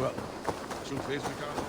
Well, truth is, we can't.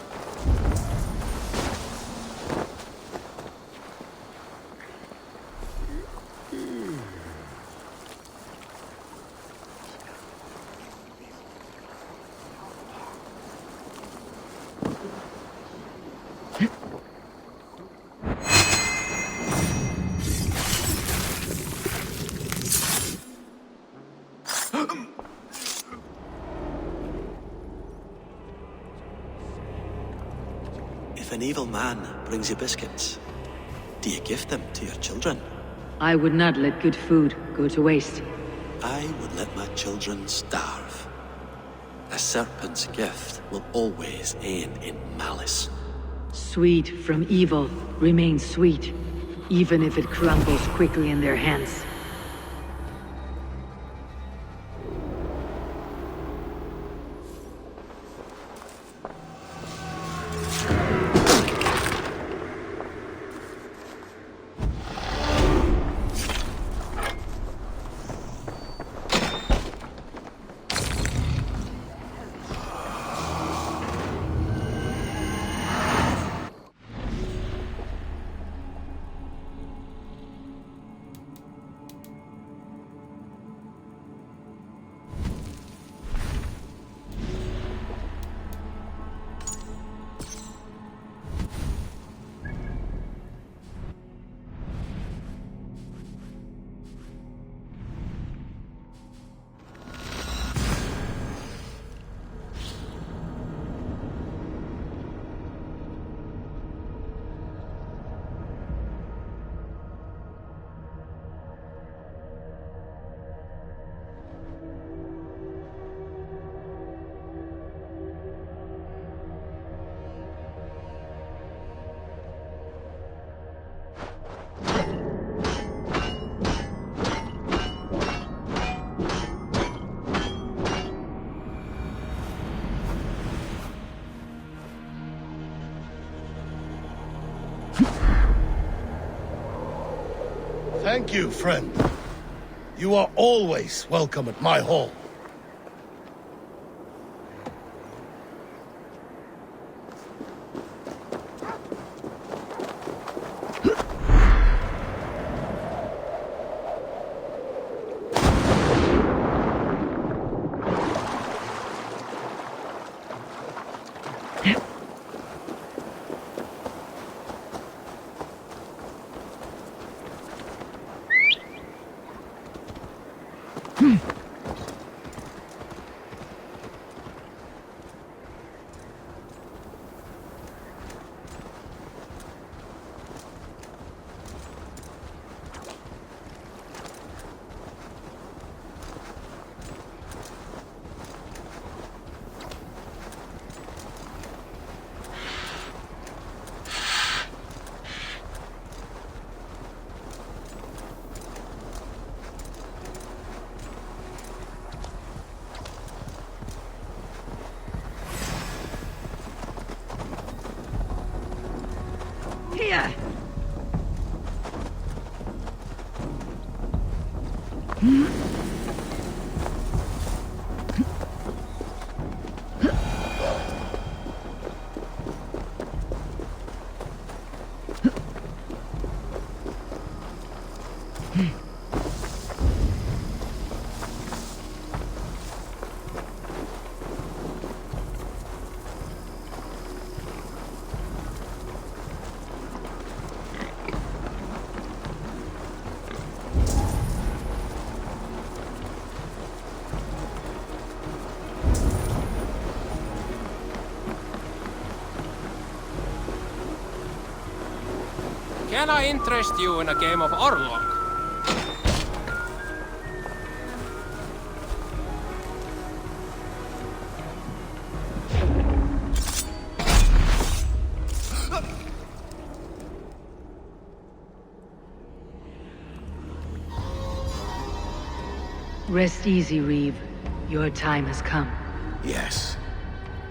If an evil man brings you biscuits, do you give them to your children? I would not let good food go to waste. I would let my children starve. A serpent's gift will always end in malice. Sweet from evil remains sweet, even if it crumbles quickly in their hands. Thank you, friend. You are always welcome at my hall. Here! Can I interest you in a game of Orlog? Rest easy, Reeve. Your time has come. Yes.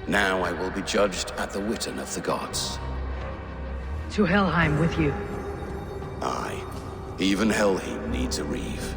Now I will be judged at the Witten of the gods. To Helheim with you. Aye. Even Helheim needs a Reeve.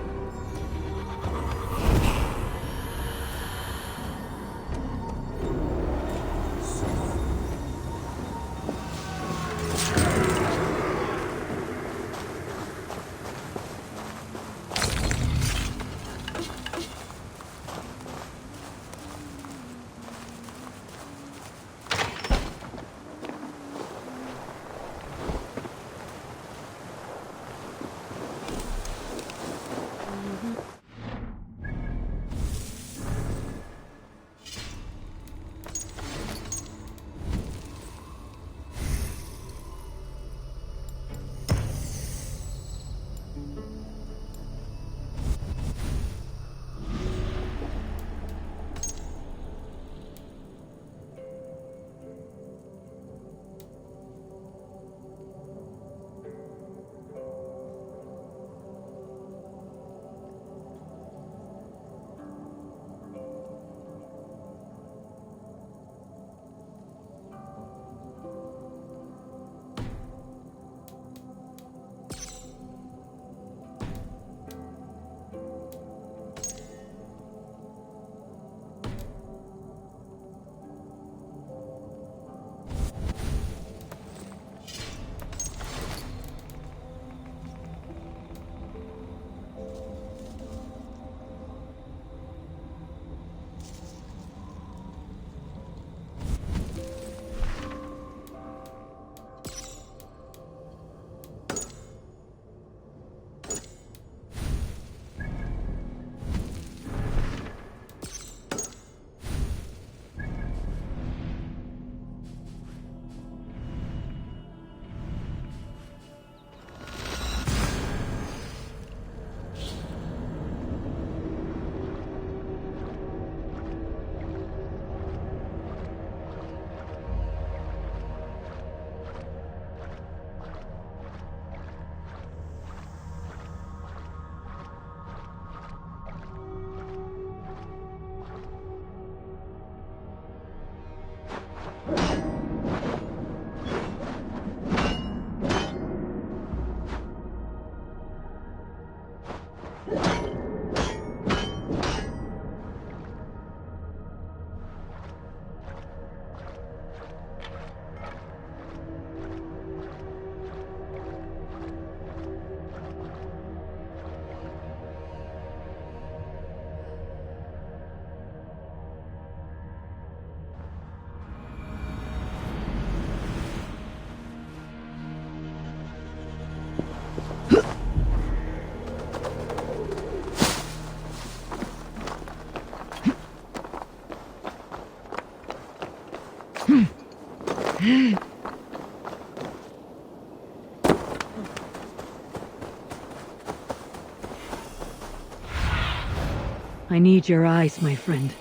I need your eyes, my friend.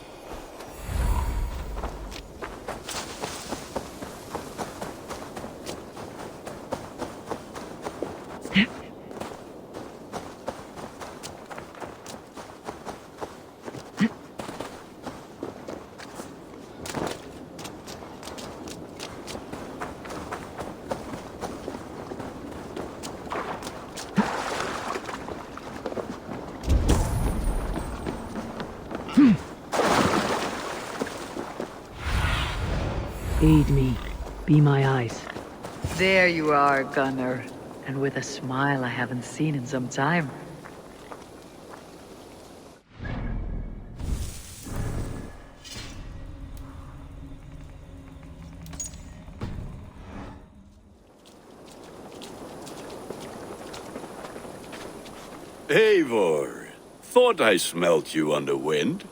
Aid me. Be my eyes. There you are, Gunnar. And with a smile I haven't seen in some time. Eivor, thought I smelt you on the wind.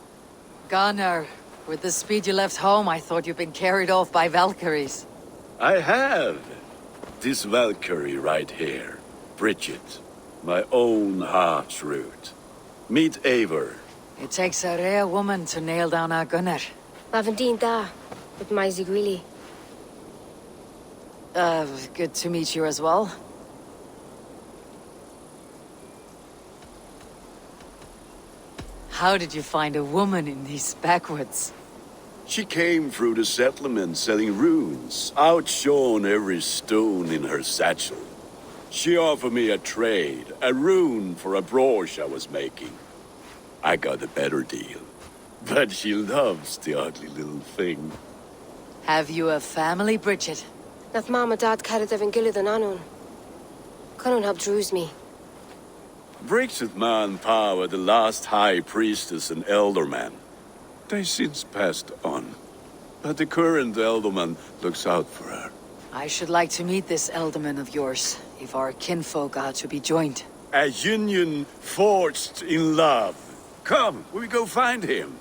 Gunnar, with the speed you left home, I thought you'd been carried off by Valkyries. I have. this Valkyrie right here, Bridget, my own heart's root. Meet Eivor. It takes a rare woman to nail down our Gunnar. Lavandine da, with Maisie Greeley. Good to meet you as well. How did you find a woman in these backwoods? She came through the settlement selling runes, outshone every stone in her satchel. She offered me a trade, a rune for a brooch I was making. I got a better deal. But she loves the ugly little thing. Have you a family, Bridget? Nath Mom and Dad carried Evan Gillid and Anun. Cannon helped druise me. Bridget Man Power, the last high priestess and elderman. They since passed on. But the current elderman looks out for her. I should like to meet this elderman of yours, if our kinfolk are to be joined. A union forged in love. Come, we go find him.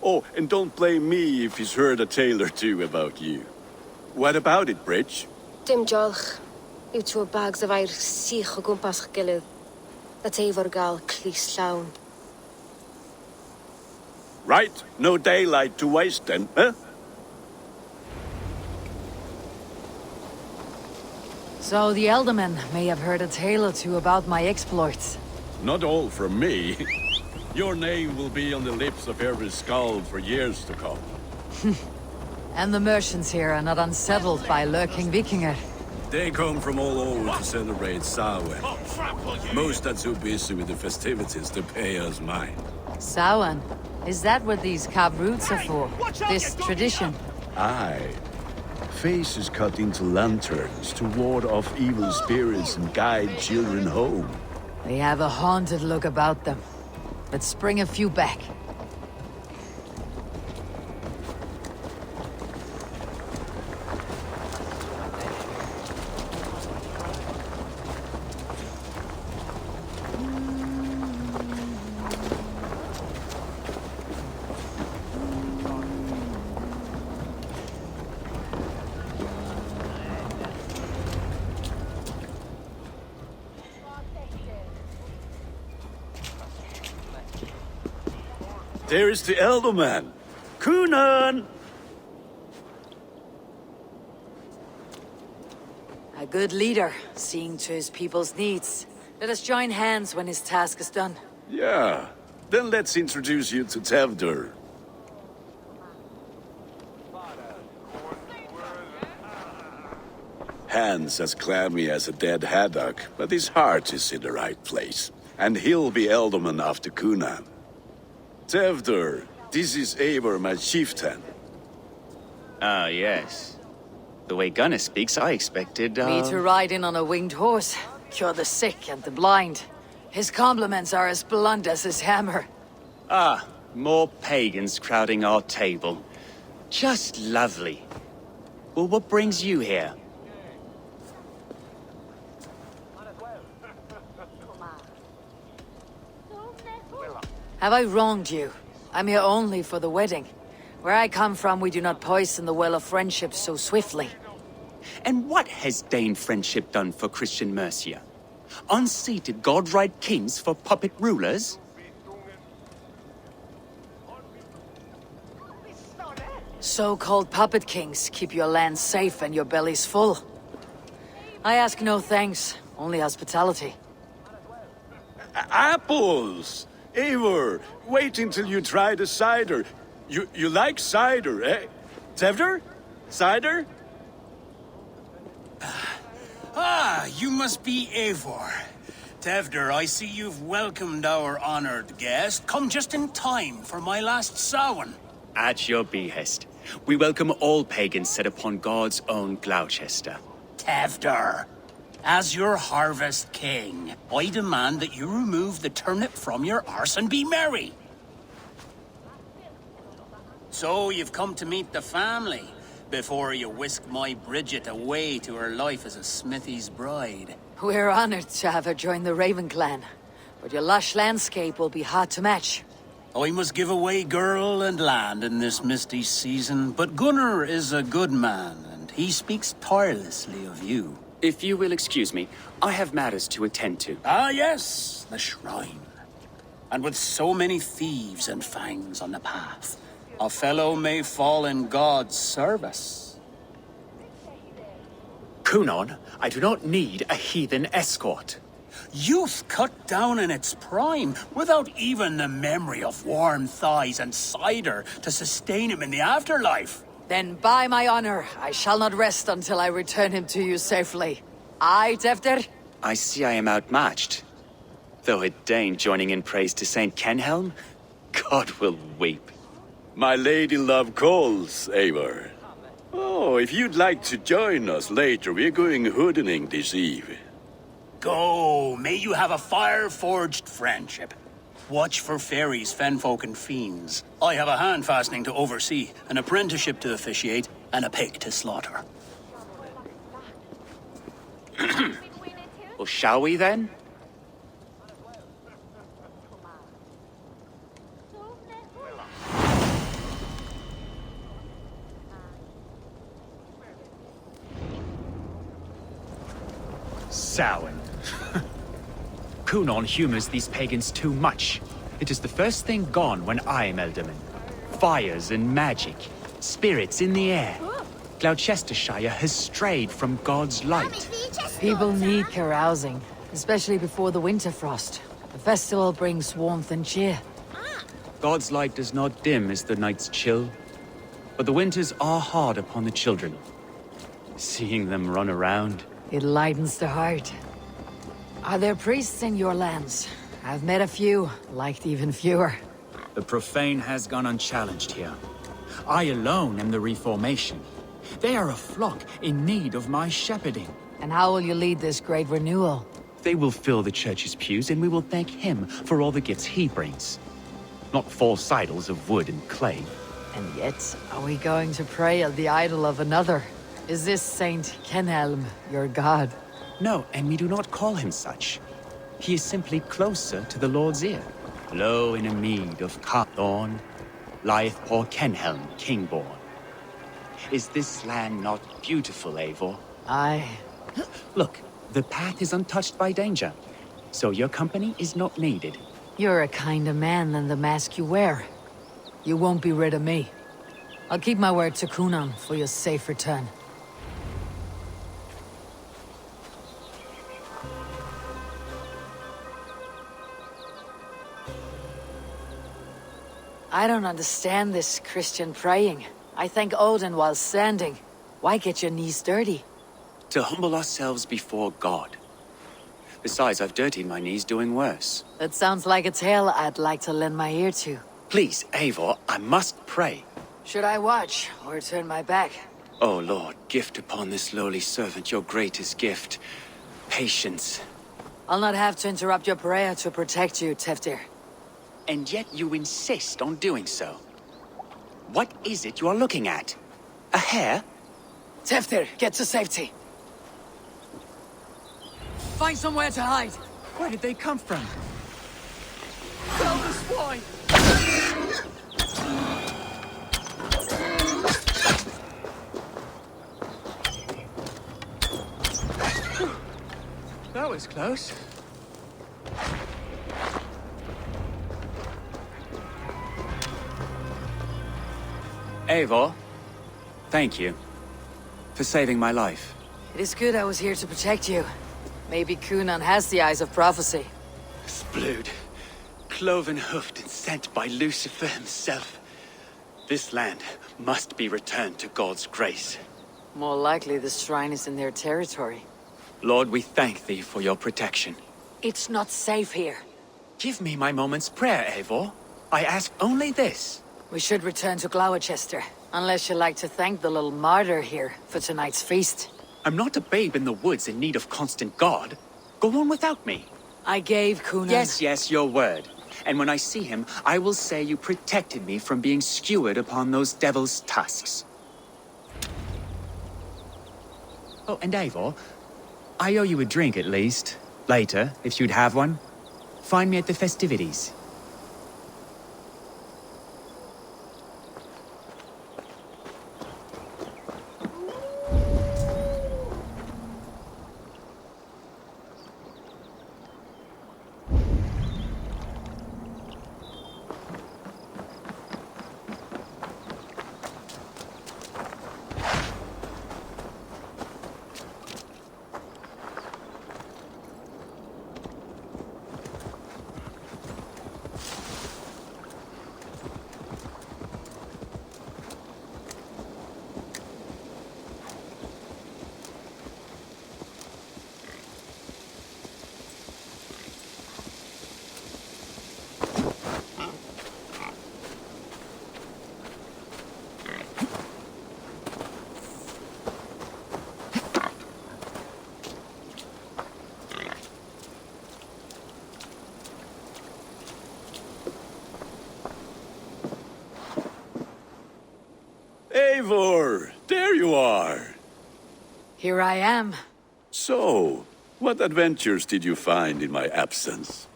Oh, and don't blame me if he's heard a tale or two about you. What about it, Bridge? Dim jolch. You two bags of air sich o gwmpas gilydd. That Eivor gal clis llawn. Right, no daylight to waste then, huh? So the elderman may have heard a tale or two about my exploits. Not all from me. Your name will be on the lips of every skull for years to come. And the merchants here are not unsettled by lurking Vikinger. They come from all over to celebrate Samhain. Most are too busy with the festivities to pay us mind. Samhain? Is that what these carved roots are for? This tradition? Aye. Faces cut into lanterns to ward off evil spirits and guide children home. They have a haunted look about them. Let's bring a few back. There is the Elderman. Kunan! A good leader, seeing to his people's needs. Let us join hands when his task is done. Yeah. Then let's introduce you to Tevdur. Hands as clammy as a dead haddock, but his heart is in the right place. And he'll be Elderman after Kunan. Tevdur, this is Eivor, my chieftain. Ah, yes. The way Gunnar speaks, I expected, Me to ride in on a winged horse, cure the sick and the blind. His compliments are as blunt as his hammer. Ah, more pagans crowding our table. Just lovely. Well, what brings you here? Have I wronged you? I'm here only for the wedding. Where I come from, we do not poison the well of friendship so swiftly. And what has Dane friendship done for Christian Mercia? Unseated godright kings for puppet rulers? So-called puppet kings keep your land safe and your bellies full. I ask no thanks, only hospitality. Apples! Eivor, wait until you try the cider. You like cider, eh? Tevdur? Cider? Ah, you must be Eivor. Tevdur, I see you've welcomed our honored guest. Come just in time for my last Samhain. At your behest. We welcome all pagans set upon God's own Gloucester. Tevdur, as your harvest king, I demand that you remove the turnip from your arse and be merry. So you've come to meet the family, before you whisk my Bridget away to her life as a smithy's bride. We're honored to have her join the Raven clan, but your lush landscape will be hard to match. I must give away girl and land in this misty season, but Gunnar is a good man, and he speaks tirelessly of you. If you will excuse me, I have matters to attend to. Ah, yes, the shrine. And with so many thieves and fangs on the path, a fellow may fall in God's service. Kunon, I do not need a heathen escort. Youth cut down in its prime, without even the memory of warm thighs and cider to sustain him in the afterlife. Then by my honor, I shall not rest until I return him to you safely. Aye, Tefter? I see I am outmatched. Though a Dane joining in praise to Saint Kenhelm, God will weep. My lady love calls, Eivor. Oh, if you'd like to join us later, we're going hoodening this eve. Go, may you have a fire-forged friendship. Watch for fairies, fenfolk, and fiends. I have a hand fastening to oversee, an apprenticeship to officiate, and a pig to slaughter. Well, shall we then? Samhain. Kunon humors these pagans too much. It is the first thing gone when I am Elderman. Fires and magic, spirits in the air. Gloucestershire has strayed from God's light. People need carousing, especially before the winter frost. The festival brings warmth and cheer. God's light does not dim as the nights chill, but the winters are hard upon the children. Seeing them run around... It lightens the heart. Are there priests in your lands? I've met a few, liked even fewer. The profane has gone unchallenged here. I alone am the Reformation. They are a flock in need of my shepherding. And how will you lead this great renewal? They will fill the church's pews, and we will thank him for all the gifts he brings. Not false idols of wood and clay. And yet, are we going to pray at the idol of another? Is this Saint Kenhelm your god? No, and we do not call him such. He is simply closer to the Lord's ear. Low in a mead of Carthorn lieth poor Kenhelm, kingborn. Is this land not beautiful, Eivor? Aye. Look, the path is untouched by danger, so your company is not needed. You're a kinder man than the mask you wear. You won't be rid of me. I'll keep my word to Kunon for your safe return. I don't understand this Christian praying. I thank Odin while standing. Why get your knees dirty? To humble ourselves before God. Besides, I've dirtied my knees doing worse. That sounds like a tale I'd like to lend my ear to. Please, Eivor, I must pray. Should I watch, or turn my back? Oh Lord, gift upon this lowly servant your greatest gift. Patience. I'll not have to interrupt your prayer to protect you, Teftir. And yet you insist on doing so. What is it you are looking at? A hare? Teftir, get to safety. Find somewhere to hide. Where did they come from? Kill the swine! That was close. Eivor, thank you for saving my life. It is good I was here to protect you. Maybe Kunon has the eyes of prophecy. Splood, cloven-hoofed and sent by Lucifer himself. This land must be returned to God's grace. More likely the shrine is in their territory. Lord, we thank thee for your protection. It's not safe here. Give me my moment's prayer, Eivor. I ask only this. We should return to Gloucester, unless you'd like to thank the little martyr here for tonight's feast. I'm not a babe in the woods in need of constant guard. Go on without me. I gave Kunon... Yes, your word. And when I see him, I will say you protected me from being skewered upon those devil's tusks. Oh, and Eivor, I owe you a drink at least. Later, if you'd have one. Find me at the festivities. Eivor! There you are! Here I am. So, what adventures did you find in my absence?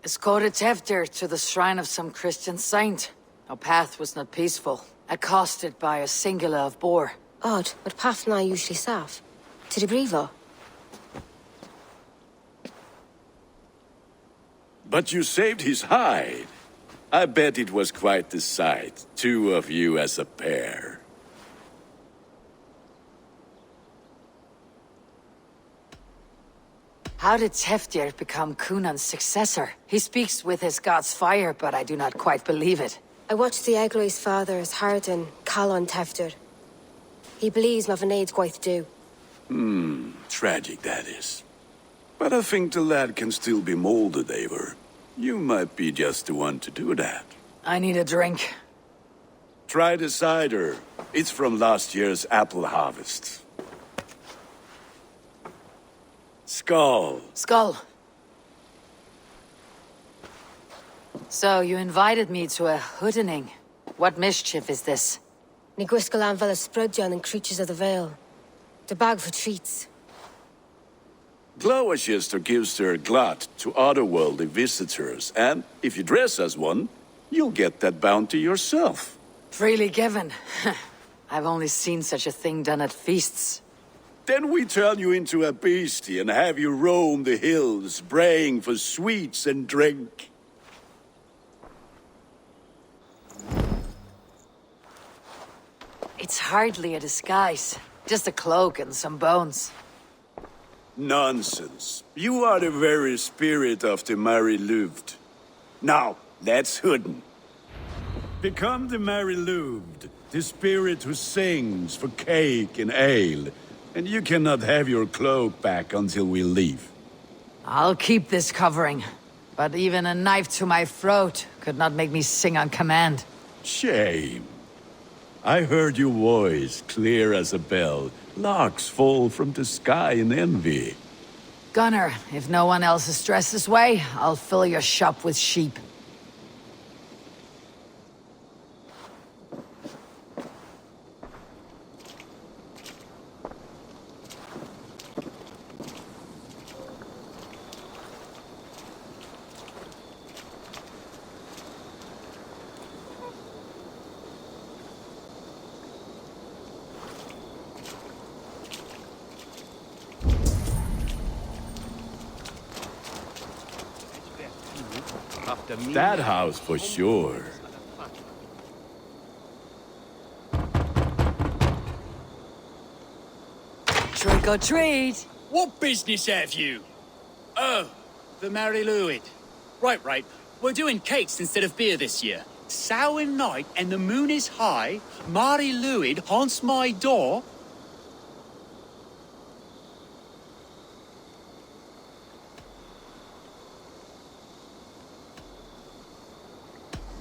Escorted Teftir to the shrine of some Christian saint. Our path was not peaceful, accosted by a singular of boar. Odd, but path na usually safe. To the brievo. But you saved his hide. I bet it was quite the sight, two of you as a pair. How did Teftir become Cunan's successor? He speaks with his god's fire, but I do not quite believe it. I watched the Egloi's father's Harden call on Teftir. He believes Mavanaid's quite do. Tragic that is. But I think the lad can still be molded, Eivor. You might be just the one to do that. I need a drink. Try the cider. It's from last year's apple harvest. Skull. Skull. So, you invited me to a hoodening. What mischief is this? Niguiscalan Vela Sprudjon and Creatures of the Vale. The bag for treats. Glowachester gives their glut to otherworldly visitors, and if you dress as one, you'll get that bounty yourself. Freely given. I've only seen such a thing done at feasts. Then we turn you into a beastie and have you roam the hills, braying for sweets and drink. It's hardly a disguise. Just a cloak and some bones. Nonsense. You are the very spirit of the Mary Louved. Now, let's hooden. Become the Mary Louved, the spirit who sings for cake and ale. And you cannot have your cloak back until we leave. I'll keep this covering. But even a knife to my throat could not make me sing on command. Shame. I heard your voice clear as a bell. Larks fall from the sky in envy. Gunnar, if no one else is dressed this way, I'll fill your shop with sheep. That house for sure. Trick or treat! What business have you? Oh, the Mary Louid. Right. We're doing cakes instead of beer this year. Samhain night and the moon is high. Mary Louid haunts my door.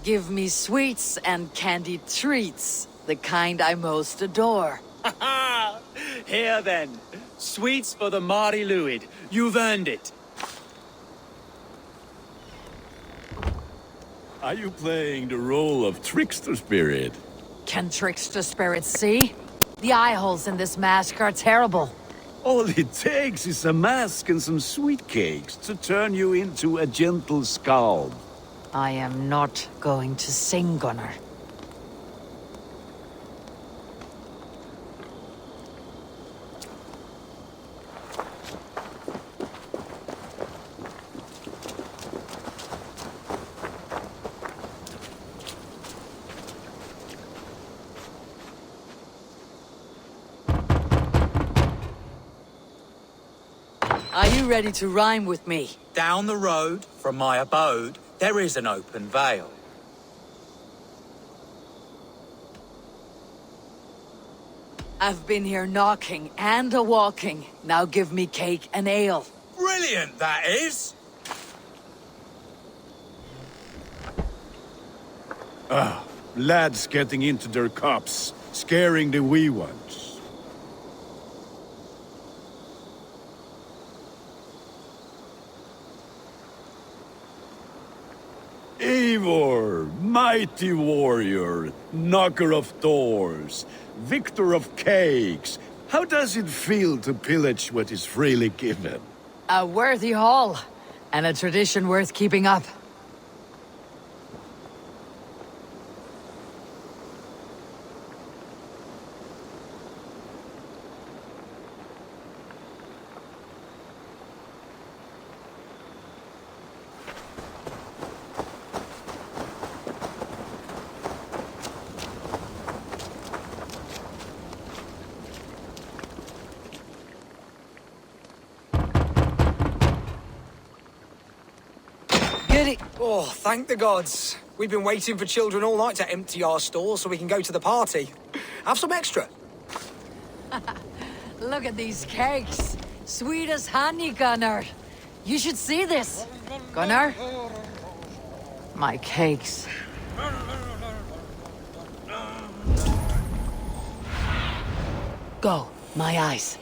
Give me sweets and candied treats, the kind I most adore. Here then, sweets for the Mari Louid. You've earned it. Are you playing the role of trickster spirit? Can trickster spirits see? The eye holes in this mask are terrible. All it takes is a mask and some sweet cakes to turn you into a gentle skald. I am not going to sing, Gunnar. Are you ready to rhyme with me? Down the road from my abode, there is an open vale. I've been here knocking and a-walking. Now give me cake and ale. Brilliant, that is! Lads getting into their cups, scaring the wee ones. Eivor, mighty warrior, knocker of doors, victor of cakes. How does it feel to pillage what is freely given? A worthy haul, and a tradition worth keeping up. Oh, thank the gods. We've been waiting for children all night to empty our stores so we can go to the party. Have some extra. Look at these cakes. Sweet as honey, Gunnar. You should see this. Gunnar? My cakes. Go, my eyes.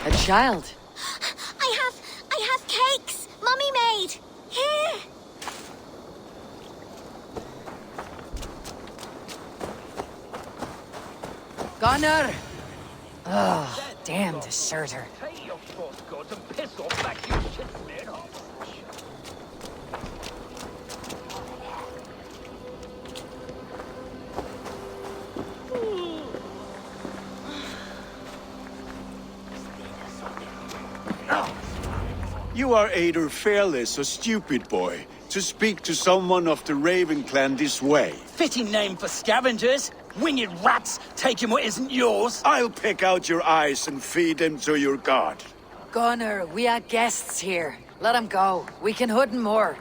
A child. I have cakes. Mummy made. Here. Gunnar! Oh, damn deserter. You are either fearless or stupid, boy, to speak to someone of the Raven clan this way. Fitting name for scavengers. Winged rats taking what isn't yours. I'll pick out your eyes and feed them to your god. Gunnar, we are guests here. Let him go. We can hood him more.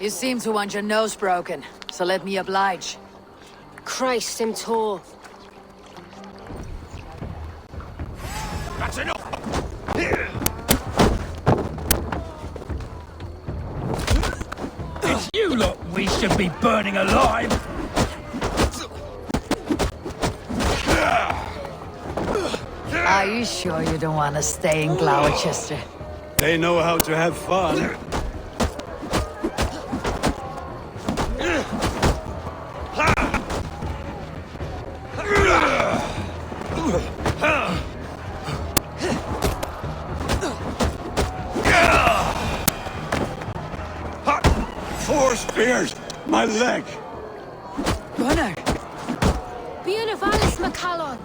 You seem to want your nose broken, so let me oblige. Christ, him tall. That's enough! It's you lot we should be burning alive. Are you sure you don't want to stay in Gloucester? They know how to have fun. Four spears! My leg! Gunnar! Bíonavalis Macallon.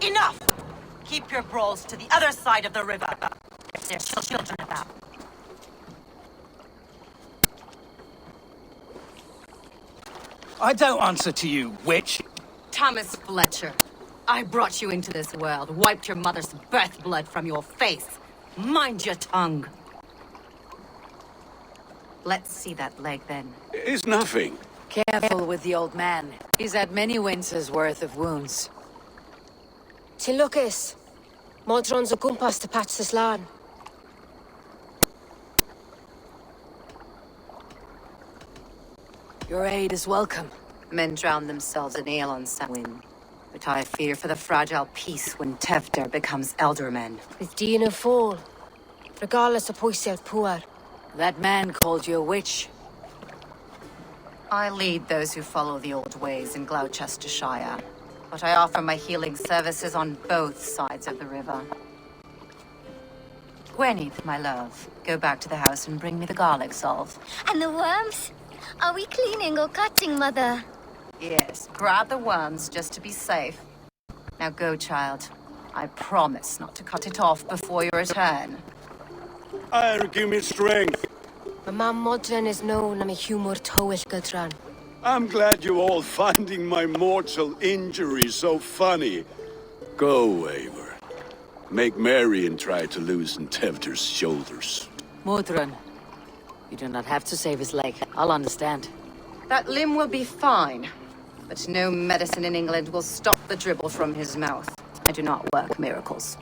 Enough! Keep your brawls to the other side of the river. There's still children about. I don't answer to you, witch. Thomas Fletcher, I brought you into this world, wiped your mother's birth blood from your face. Mind your tongue. Let's see that leg then. It's nothing. Careful with the old man. He's had many winters' worth of wounds. Tilukis. Modron's a gumpas to patch this land. Your aid is welcome. Men drown themselves in ale on Samhain. But I fear for the fragile peace when Tevder becomes eldermen. With Dean and Fall. Regardless of Poisiel Puar. That man called you a witch. I lead those who follow the old ways in Gloucestershire. But I offer my healing services on both sides of the river. Gweneth, my love, go back to the house and bring me the garlic salve. And the worms? Are we cleaning or cutting, Mother? Yes, grab the worms just to be safe. Now go, child. I promise not to cut it off before your return. I'll give me strength. My mam Modron is known am a humor towel gadran. I'm glad you all finding my mortal injury so funny. Go, Eivor. Make merry and try to loosen Tevder's shoulders. Modron, you do not have to save his leg. I'll understand. That limb will be fine, but no medicine in England will stop the dribble from his mouth. I do not work miracles.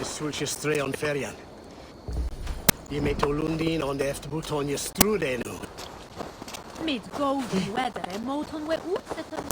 Switch stray on Ferian. Je met Olundin on de efterbut on je strude nu. Mid golden weather and moton we utsetan.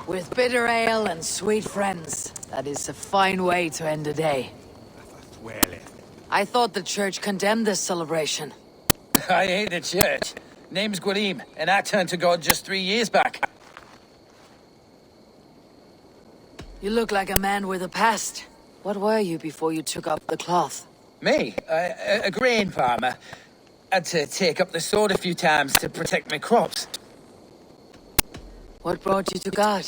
With bitter ale and sweet friends, that is a fine way to end a day. I thought the church condemned this celebration. I hate the church. Name's Gwarim, and I turned to God just 3 years back. You look like a man with a past. What were you before you took up the cloth? Me? A grain farmer. Had to take up the sword a few times to protect my crops. What brought you to God?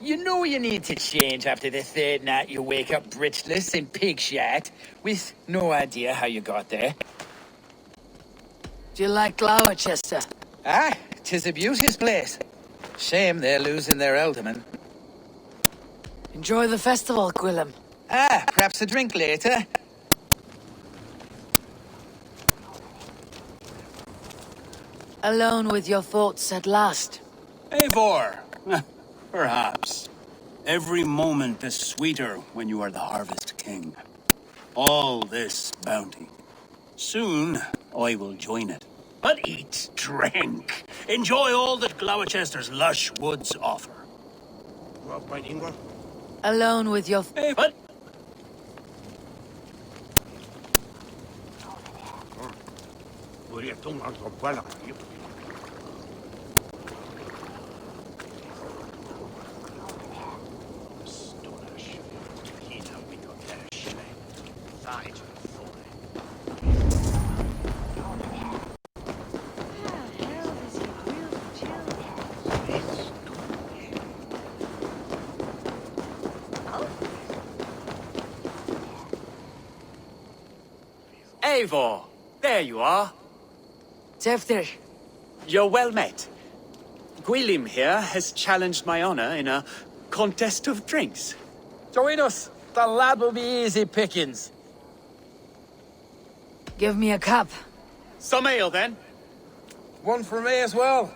You know you need to change after the third night you wake up britchless and pig shat, with no idea how you got there. Do you like Gloucester? Ah, 'tis a beauteous place. Shame they're losing their alderman. Enjoy the festival, Gwillem. Ah, perhaps a drink later. Alone with your thoughts at last. Eivor! Perhaps. Every moment is sweeter when you are the Harvest King. All this bounty. Soon, I will join it. But eat, drink, enjoy all that Gloucester's lush woods offer. Alone with your... But... Eivor, there you are. Tefter. You're well met. Gwilym here has challenged my honor in a contest of drinks. Join us. The lad will be easy pickings. Give me a cup. Some ale, then. One for me as well.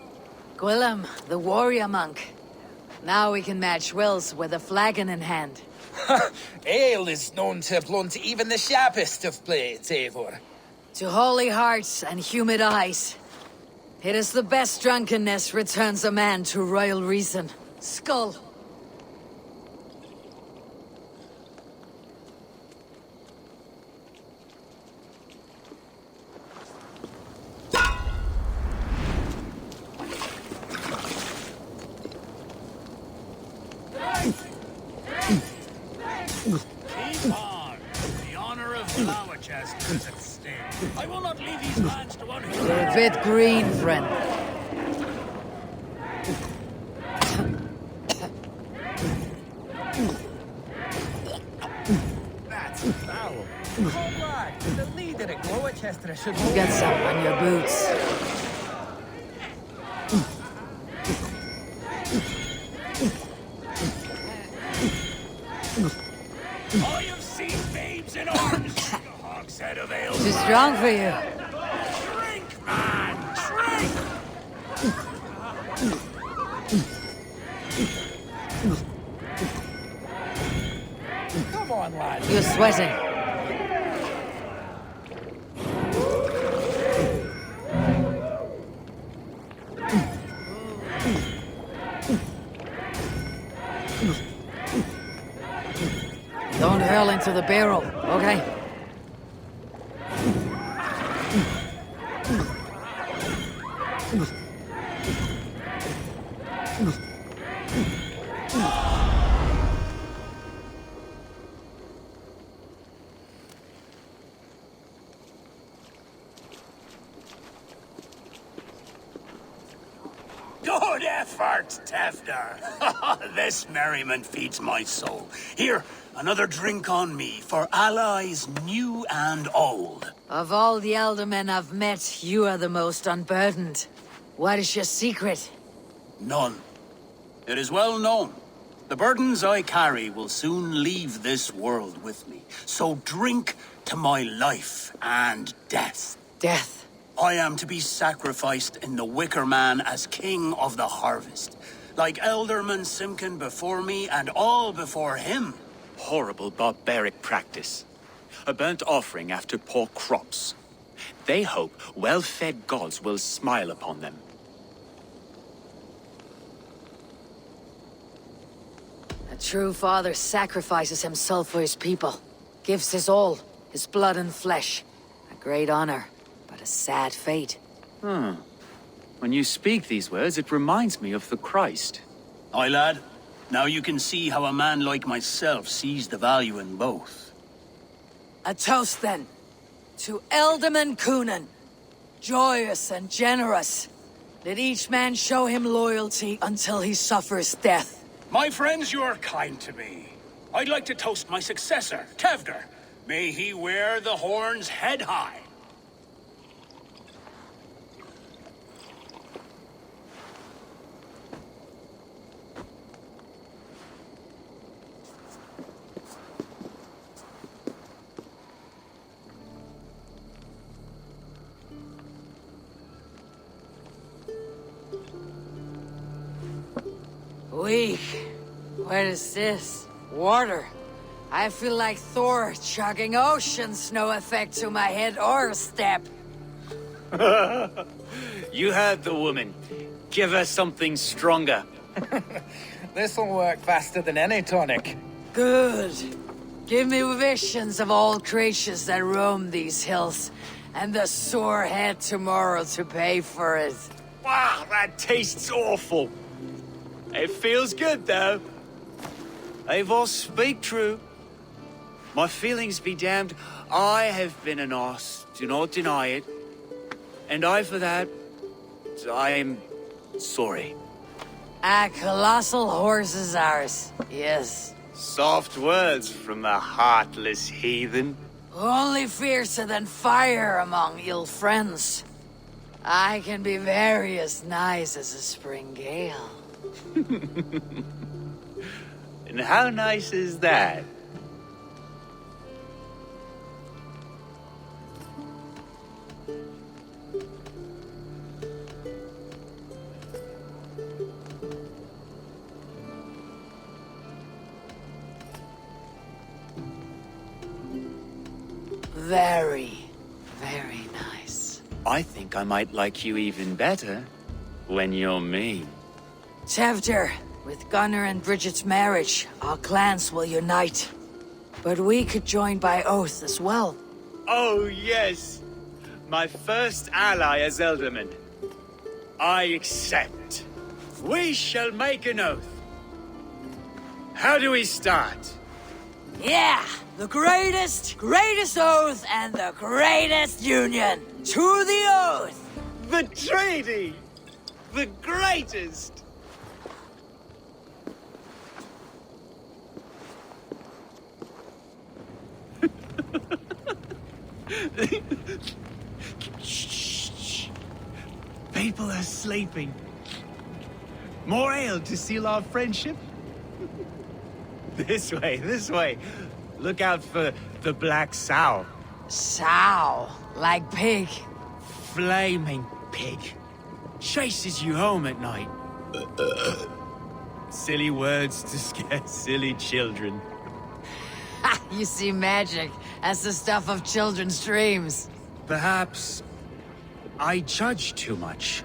Gwillem, the warrior monk. Now we can match wills with a flagon in hand. Ale is known to blunt even the sharpest of blades, Eivor. To holy hearts and humid eyes. It is the best drunkenness returns a man to royal reason. Skull. Keep on. The honor of Gloucester is at stake. I will not leave these lands to one who... You're a bit green, friend. That's foul. Oh, lad, the leader at Gloucester should... Get some on your boots. Too strong for you. Drink, man! Drink! Come on, lad. You're sweating. Don't hurl into the barrel, okay? Good effort, Tefter. This merriment feeds my soul. Here, another drink on me for allies new and old. Of all the elder men I've met, you are the most unburdened. What is your secret? None. It is well known. The burdens I carry will soon leave this world with me. So drink to my life and death. Death? I am to be sacrificed in the Wicker Man as king of the harvest. Like Elderman Simkin before me and all before him. Horrible barbaric practice. A burnt offering after poor crops. They hope well-fed gods will smile upon them. A true father sacrifices himself for his people. Gives his all, his blood and flesh. A great honor, but a sad fate. When you speak these words, it reminds me of the Christ. Aye, lad. Now you can see how a man like myself sees the value in both. A toast, then. To Elderman Coonan. Joyous and generous. Let each man show him loyalty until he suffers death. My friends, you are kind to me. I'd like to toast my successor, Tevder. May he wear the horns head high. Weak. What is this? Water. I feel like Thor chugging oceans. No effect to my head or step. You heard the woman. Give her something stronger. This'll work faster than any tonic. Good. Give me visions of all creatures that roam these hills, and the sore head tomorrow to pay for it. Wow, that tastes awful. It feels good, though. Eivor, speak true. My feelings be damned. I have been an arse. Do not deny it. And I, for that, I am sorry. A colossal horse is ours, yes. Soft words from a heartless heathen. Only fiercer than fire among ill friends. I can be very as nice as a spring gale. And how nice is that? Very, very nice. I think I might like you even better when you're me. Tevder, with Gunnar and Bridget's marriage, our clans will unite. But we could join by oath as well. Oh, yes. My first ally as Elderman. I accept. We shall make an oath. How do we start? Yeah! The greatest oath and the greatest union! To the oath! The treaty! The greatest! Shh. People are sleeping. More ale to seal our friendship? This way. Look out for the black sow. Sow, like pig. Flaming pig. Chases you home at night. Silly words to scare silly children. Ha! You see magic. That's the stuff of children's dreams. Perhaps I judge too much.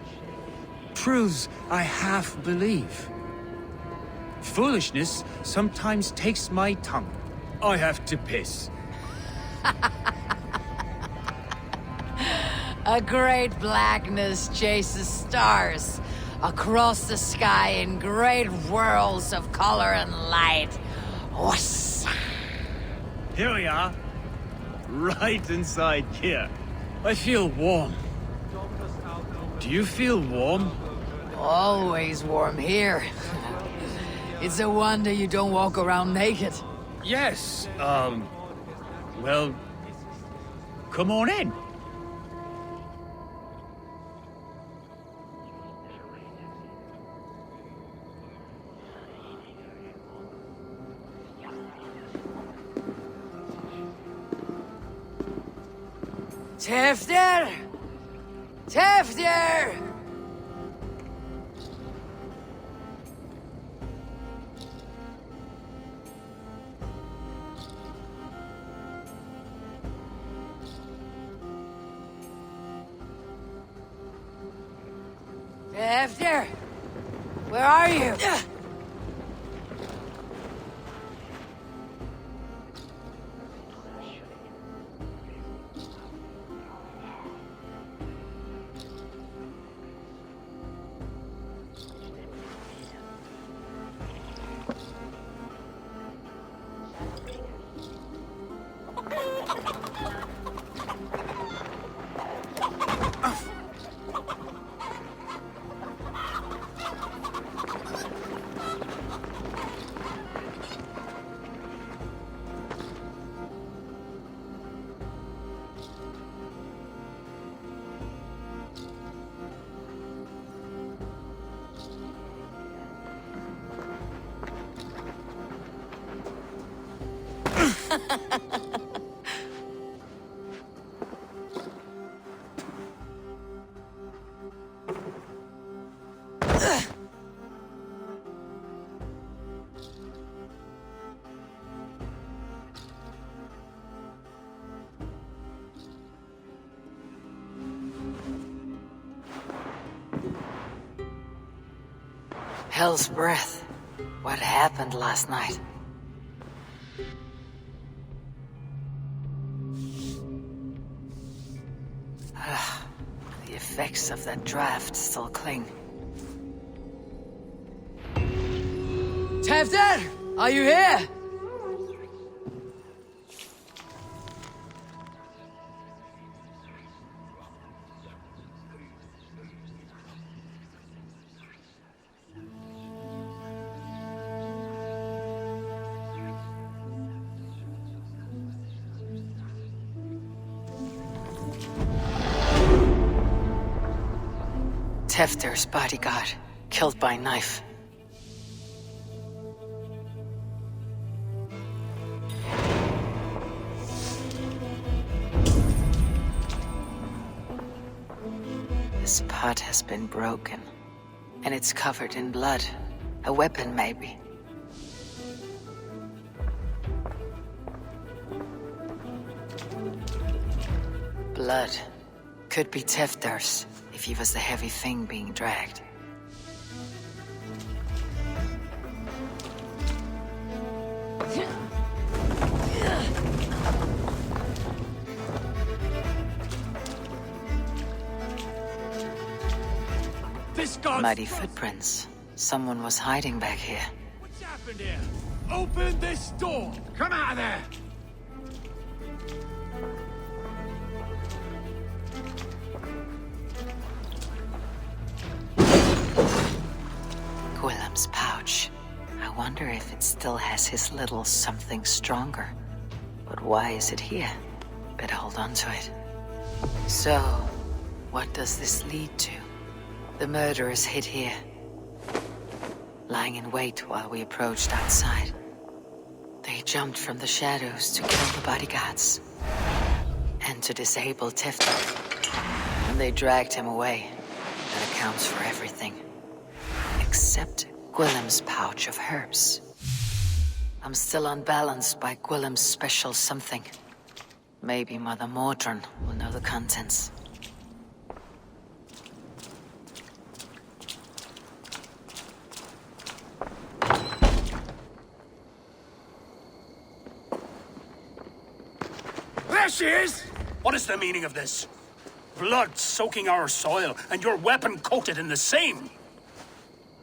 Truths I half believe. Foolishness sometimes takes my tongue. I have to piss. A great blackness chases stars across the sky in great whirls of color and light. Whoosh! Here we are. Right inside here. I feel warm. Do you feel warm? Always warm here. It's a wonder you don't walk around naked. Yes, well, come on in. Tefter! Tefter! Tefter! Where are you? Hell's breath. What happened last night? The effects of that draft still cling. Tefter! Are you here? Tefter's bodyguard, killed by knife. This pot has been broken, and it's covered in blood. A weapon, maybe. Blood. Could be Tefter's, if he was the heavy thing being dragged. Muddy footprints. Someone was hiding back here. What's happened here? Open this door! Come out of there! Willem's pouch. I wonder if it still has his little something stronger. But why is it here? Better hold on to it. So, what does this lead to? The murderers hid here, lying in wait while we approached outside. They jumped from the shadows to kill the bodyguards. to disable Tifton. And they dragged him away. That accounts for everything. Except Gwilym's pouch of herbs. I'm still unbalanced by Gwilym's special something. Maybe Mother Mordran will know the contents. There she is! What is the meaning of this? Blood soaking our soil, and your weapon coated in the same!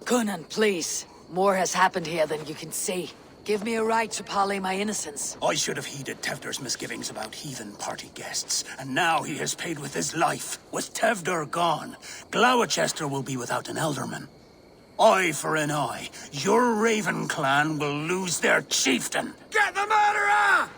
Conan, please. More has happened here than you can see. Give me a right to parley my innocence. I should have heeded Tevder's misgivings about heathen party guests, and now he has paid with his life. With Tevder gone, Gloucester will be without an elderman. Eye for an eye. Your Raven clan will lose their chieftain. Get the murderer!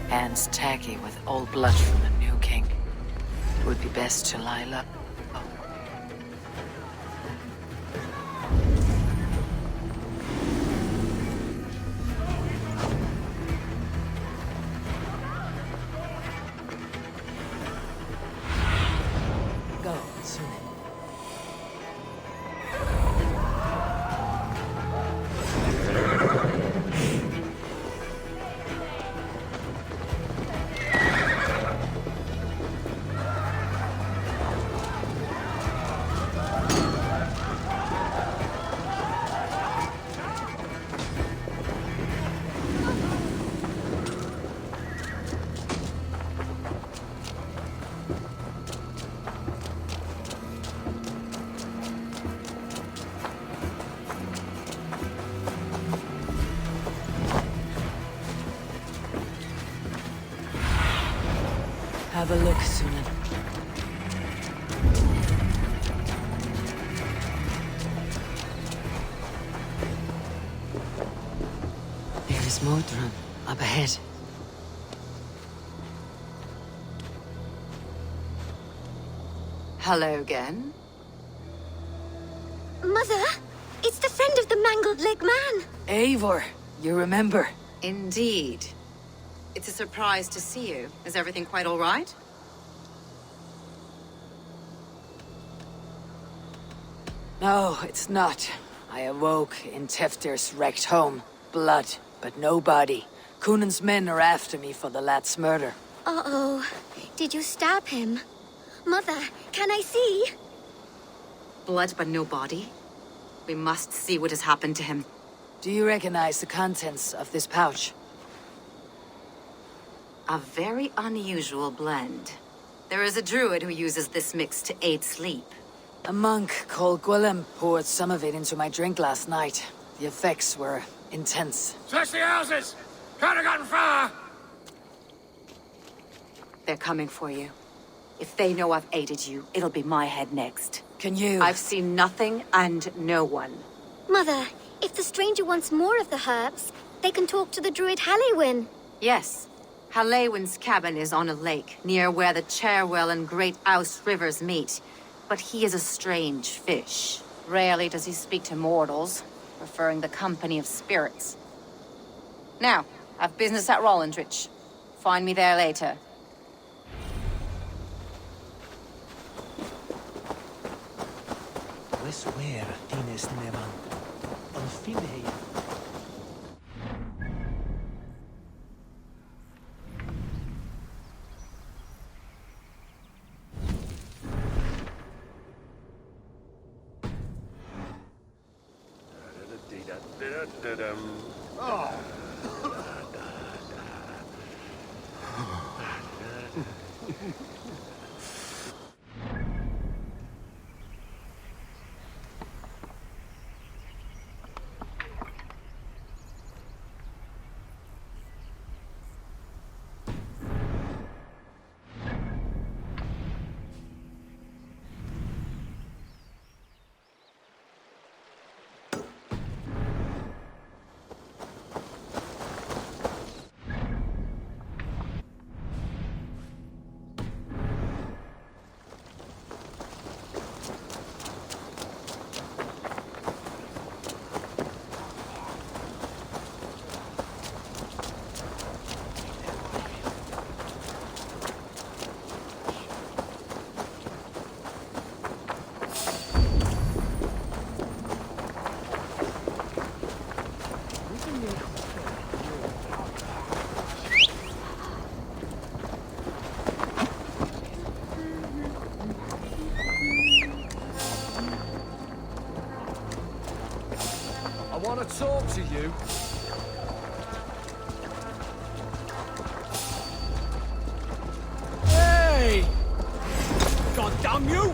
Hands tacky with old blood from the new king. It would be best to lie low. Go, Sunan. Have a look, Sunan. There is Mordran up ahead. Hello again. Mother, it's the friend of the mangled leg man. Eivor, you remember? Indeed. It's a surprise to see you. Is everything quite all right? No, it's not. I awoke in Tefter's wrecked home. Blood, but no body. Cunan's men are after me for the lad's murder. Uh-oh. Did you stab him? Mother, can I see? Blood but no body? We must see what has happened to him. Do you recognize the contents of this pouch? A very unusual blend. There is a druid who uses this mix to aid sleep. A monk called Gwilym poured some of it into my drink last night. The effects were intense. Search the houses! Can't have gotten far! They're coming for you. If they know I've aided you, it'll be my head next. Can you? I've seen nothing and no one. Mother, If the stranger wants more of the herbs, they can talk to the druid Halewin. Yes. Halewin's cabin is on a lake, near where the Cherwell and Great Ouse rivers meet. But he is a strange fish. Rarely does he speak to mortals, preferring the company of spirits. Now, I've business at Rollindrich. Find me there later. Wes wer dines nevan. On finhei. Oh. I want to talk to you. Hey! God damn you!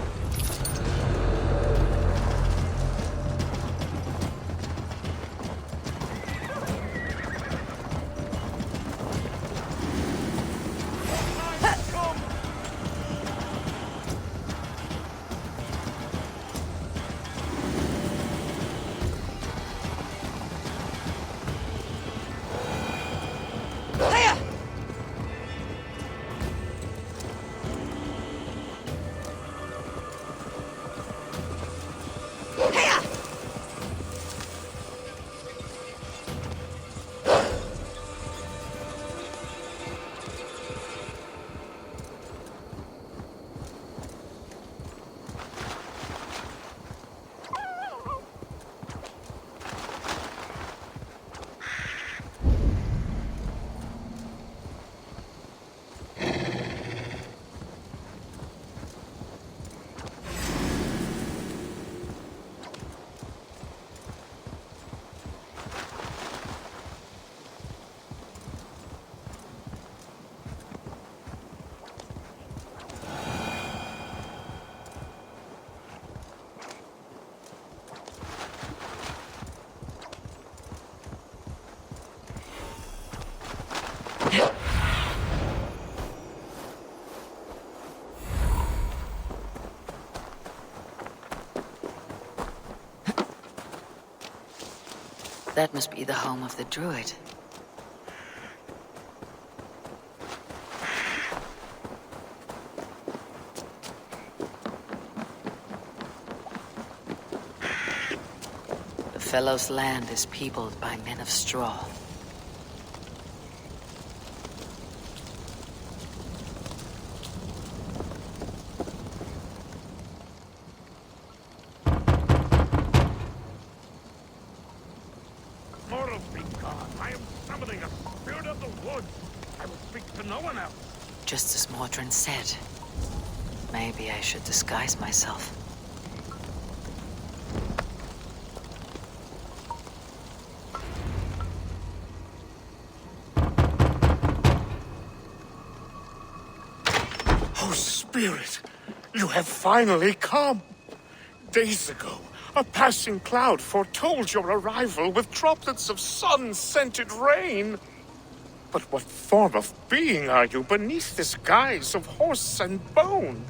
That must be the home of the druid. The fellow's land is peopled by men of straw. Just as Mordrin said. Maybe I should disguise myself. Oh, Spirit, you have finally come. Days ago, a passing cloud foretold your arrival with droplets of sun-scented rain. But what form of being are you beneath this guise of horse and bone?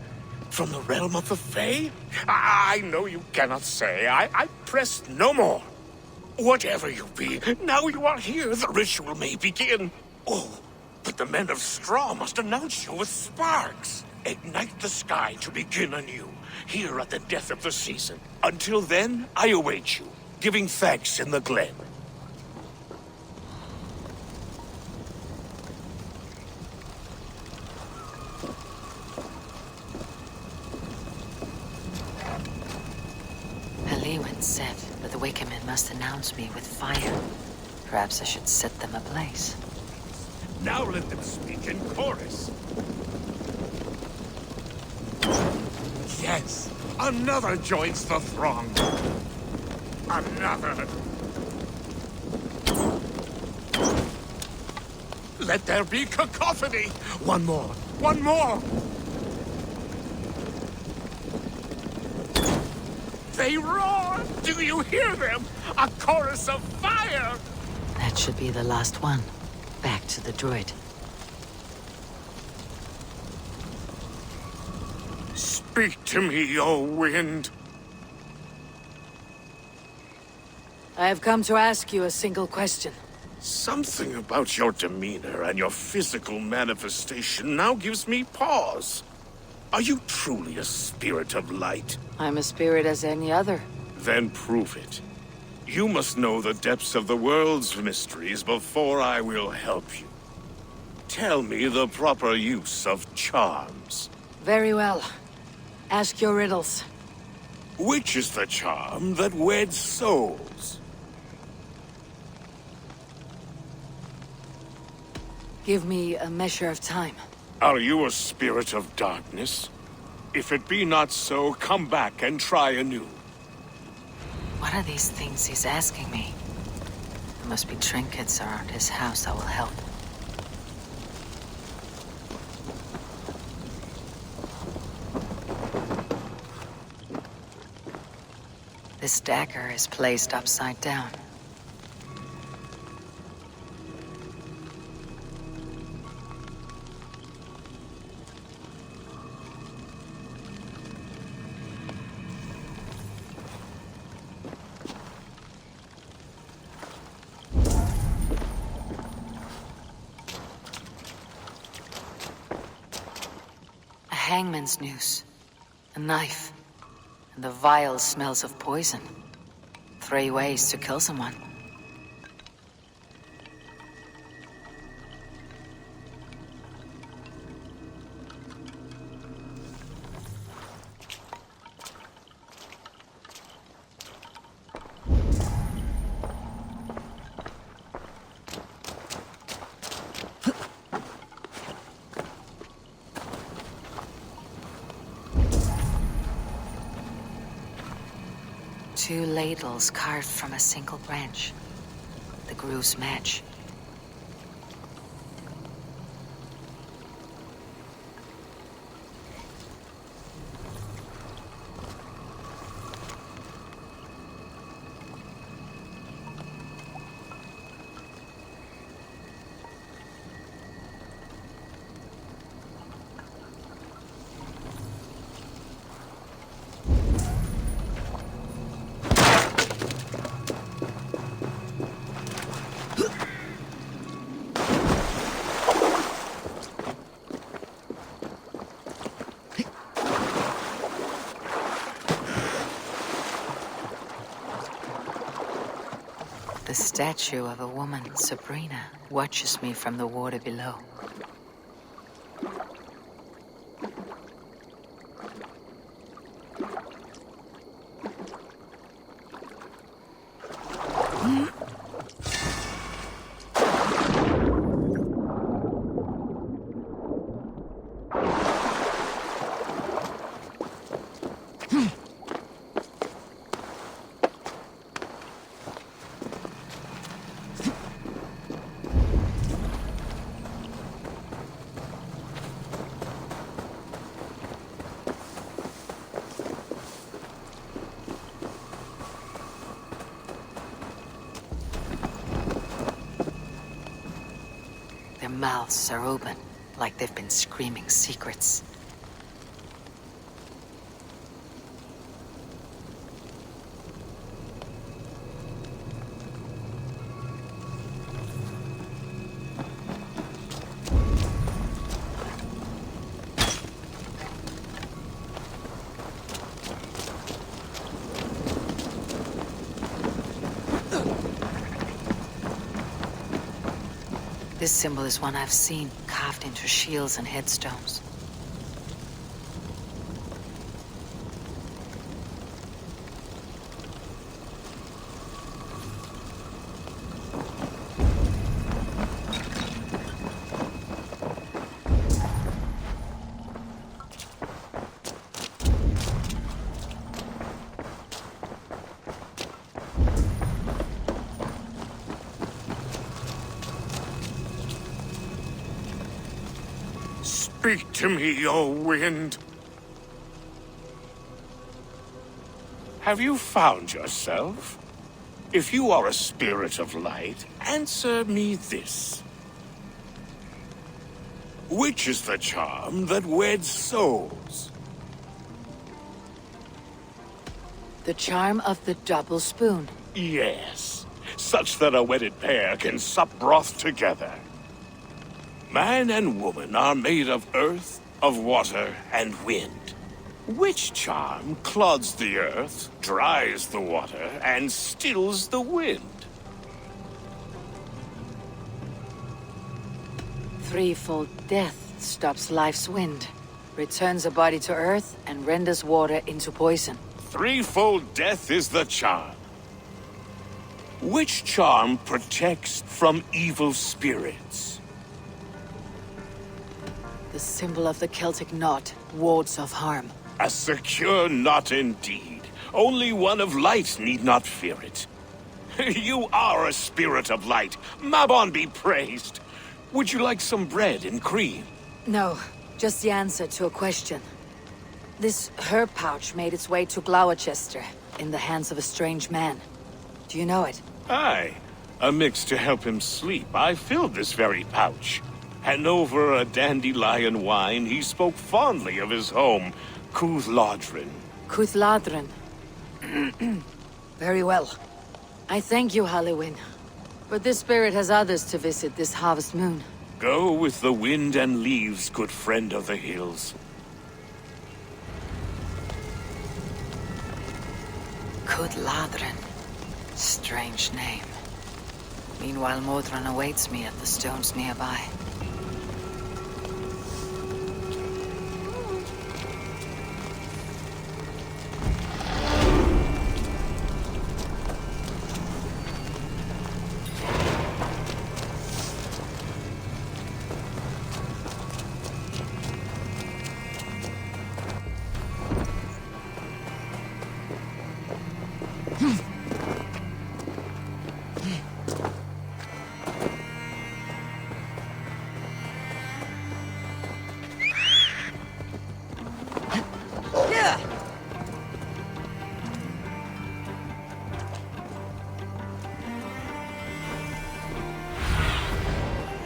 From the realm of the Fae? I know you cannot say. I press no more. Whatever you be, now you are here, the ritual may begin. Oh, but the men of straw must announce you with sparks. Ignite the sky to begin anew, here at the death of the season. Until then, I await you, giving thanks in the glen. Lewin said that the Wickermen must announce me with fire. Perhaps I should set them ablaze. Now let them speak in chorus. Yes, another joins the throng. Another. Let there be cacophony. One more. One more. They roar! Do you hear them? A chorus of fire! That should be the last one. Back to the druid. Speak to me, O wind. I have come to ask you a single question. Something about your demeanor and your physical manifestation now gives me pause. Are you truly a spirit of light? I'm a spirit as any other. Then prove it. You must know the depths of the world's mysteries before I will help you. Tell me the proper use of charms. Very well. Ask your riddles. Which is the charm that weds souls? Give me a measure of time. Are you a spirit of darkness? If it be not so, come back and try anew. What are these things he's asking me? There must be trinkets around his house that will help. This dagger is placed upside down. Hangman's noose, a knife, and the vile smells of poison. 3 ways to kill someone. Two ladles carved from a single branch. The grooves match. The statue of a woman, Sabrina, watches me from the water below. Their mouths are open, like they've been screaming secrets. This symbol is one I've seen, carved into shields and headstones. Speak to me, O wind. Have you found yourself? If you are a spirit of light, answer me this. Which is the charm that weds souls? The charm of the double spoon. Yes, such that a wedded pair can sup broth together. Man and woman are made of earth, of water, and wind. Which charm clods the earth, dries the water, and stills the wind? Threefold death stops life's wind, returns a body to earth, and renders water into poison. Threefold death is the charm. Which charm protects from evil spirits? The symbol of the Celtic knot wards off harm. A secure knot indeed. Only one of light need not fear it. You are a spirit of light. Mabon be praised. Would you like some bread and cream? No, just the answer to a question. This herb pouch made its way to Gloucester in the hands of a strange man. Do you know it? Aye. A mix to help him sleep. I filled this very pouch. And over a dandelion wine, he spoke fondly of his home, Cúthladrin. Cúthladrin. Very well. I thank you, Halliwyn. But this spirit has others to visit this harvest moon. Go with the wind and leaves, good friend of the hills. Cúthladrin. Strange name. Meanwhile, Modron awaits me at the stones nearby.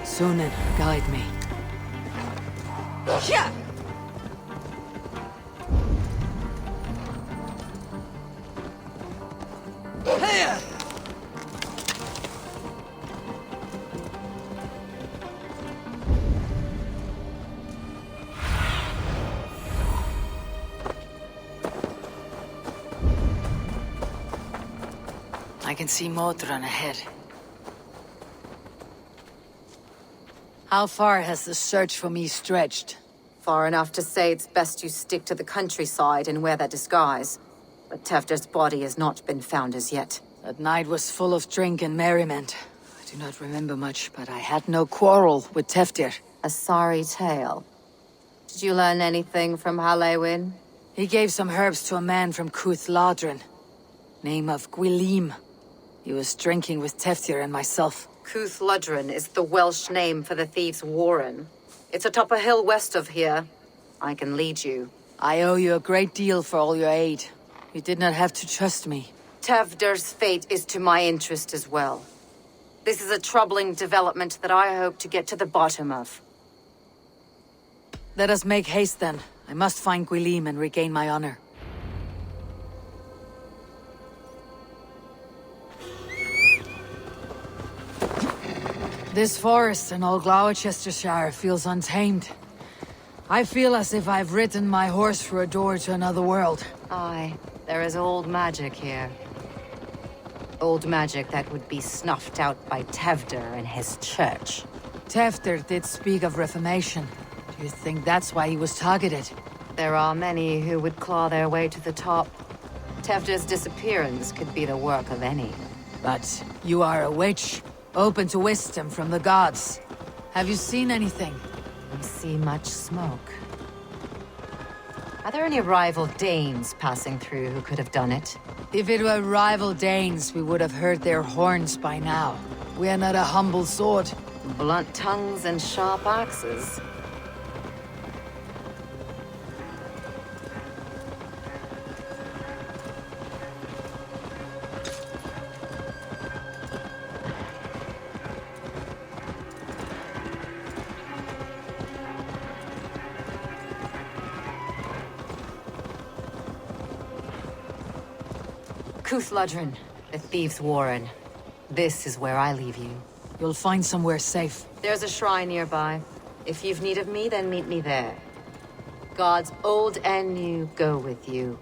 Sunan, guide me. Yeah. I can see Modron ahead. How far has the search for me stretched? Far enough to say it's best you stick to the countryside and wear that disguise. But Tefder's body has not been found as yet. That night was full of drink and merriment. I do not remember much, but I had no quarrel with Tefder. A sorry tale. Did you learn anything from Halliwyn? He gave some herbs to a man from Cúthladrin. Name of Gwilym. He was drinking with Tefder and myself. Cúthladrin is the Welsh name for the thieves' warren. It's atop a hill west of here. I can lead you. I owe you a great deal for all your aid. You did not have to trust me. Tefder's fate is to my interest as well. This is a troubling development that I hope to get to the bottom of. Let us make haste then. I must find Gwilym and regain my honor. This forest in all Gloucestershire feels untamed. I feel as if I've ridden my horse through a door to another world. Aye, there is old magic here. Old magic that would be snuffed out by Tefder and his church. Tefter did speak of reformation. Do you think that's why he was targeted? There are many who would claw their way to the top. Tefter's disappearance could be the work of any. But you are a witch, open to wisdom from the gods. Have you seen anything? I see much smoke. Are there any rival Danes passing through who could have done it? If it were rival Danes, we would have heard their horns by now. We are not a humble sword. Blunt tongues and sharp axes. Cúthludrun, the Thieves' Warren. This is where I leave you. You'll find somewhere safe. There's a shrine nearby. If you've need of me, then meet me there. Gods old and new go with you.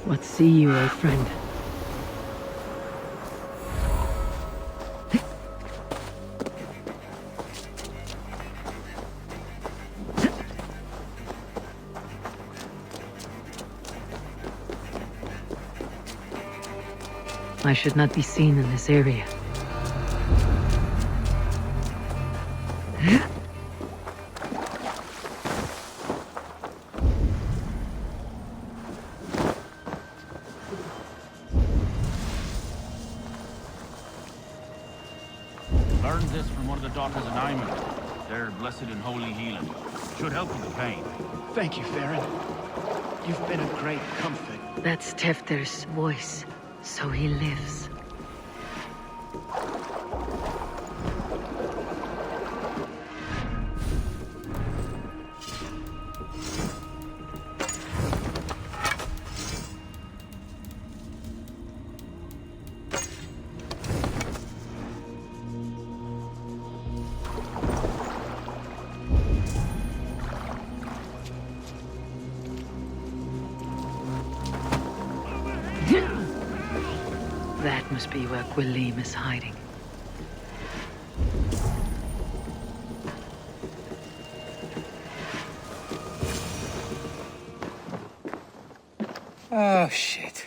What see you, old friend? I should not be seen in this area. Learned this from one of the daughters of Nyman. They're blessed and holy healing. Should help with the pain. Thank you, Farron. You've been a great comfort. That's Tefter's voice. So he lives. That must be where Gwilym is hiding. Oh, shit.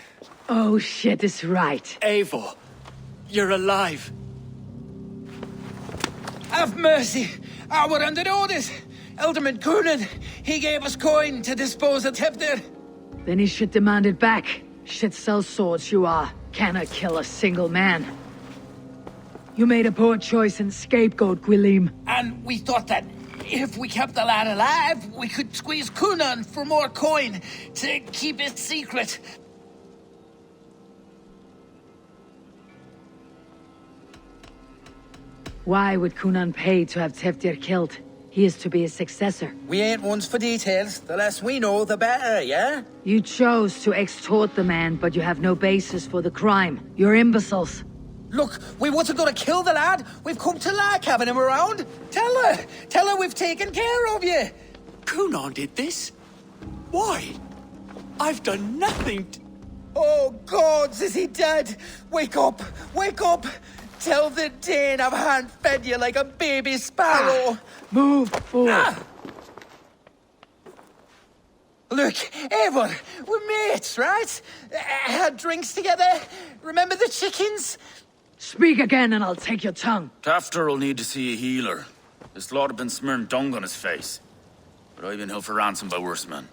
Oh, shit is right. Eivor, you're alive. Have mercy! We're under orders! Elderman Coonan, He gave us coin to dispose of Tepter. Then he should demand it back. Shit sells swords, you are. Cannot kill a single man. You made a poor choice in scapegoat, Gwilym. And we thought that if we kept the lad alive, we could squeeze Kunan for more coin to keep it secret. Why would Kunan pay to have Teftir killed? He is to be his successor. We ain't ones for details. The less we know, the better, yeah? You chose to extort the man, but you have no basis for the crime. You're imbeciles. Look, we wasn't gonna kill the lad. We've come to like having him around. Tell her we've taken care of you. Kunan did this? Why? I've done nothing Oh, gods, is he dead? Wake up! Wake up! Tell the Dane I've hand-fed you like a baby sparrow. Move, fool. Look, Eivor, we're mates, right? Had drinks together. Remember the chickens? Speak again and I'll take your tongue. Tafter will need to see a healer. This lord have been smearing dung on his face. But I've been held for ransom by worse men.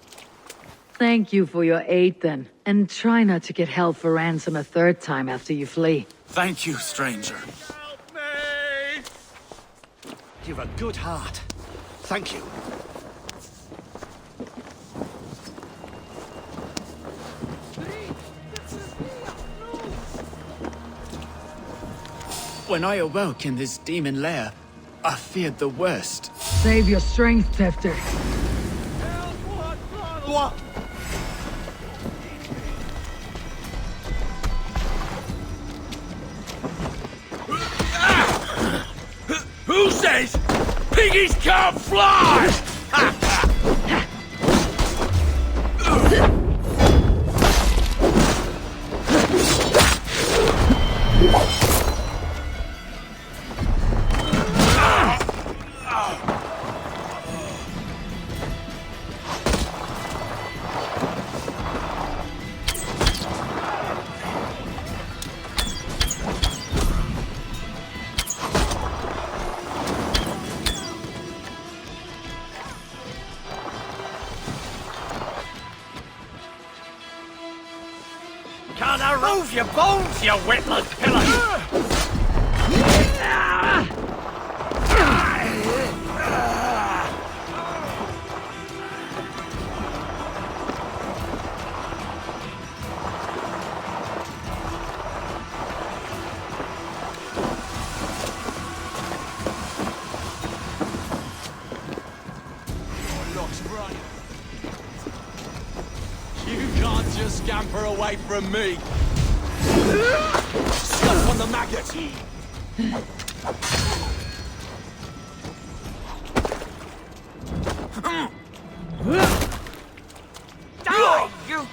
Thank you for your aid then. And try not to get held for ransom a third time after you flee. Thank you, stranger. Help me! You've a good heart. Thank you. When I awoke in this demon lair, I feared the worst. Save your strength, Tefter. What? Who says piggies can't fly? Can't I remove your bones, you witless pillar? You can't just scamper away from me. Stop on the maggot. Die, you...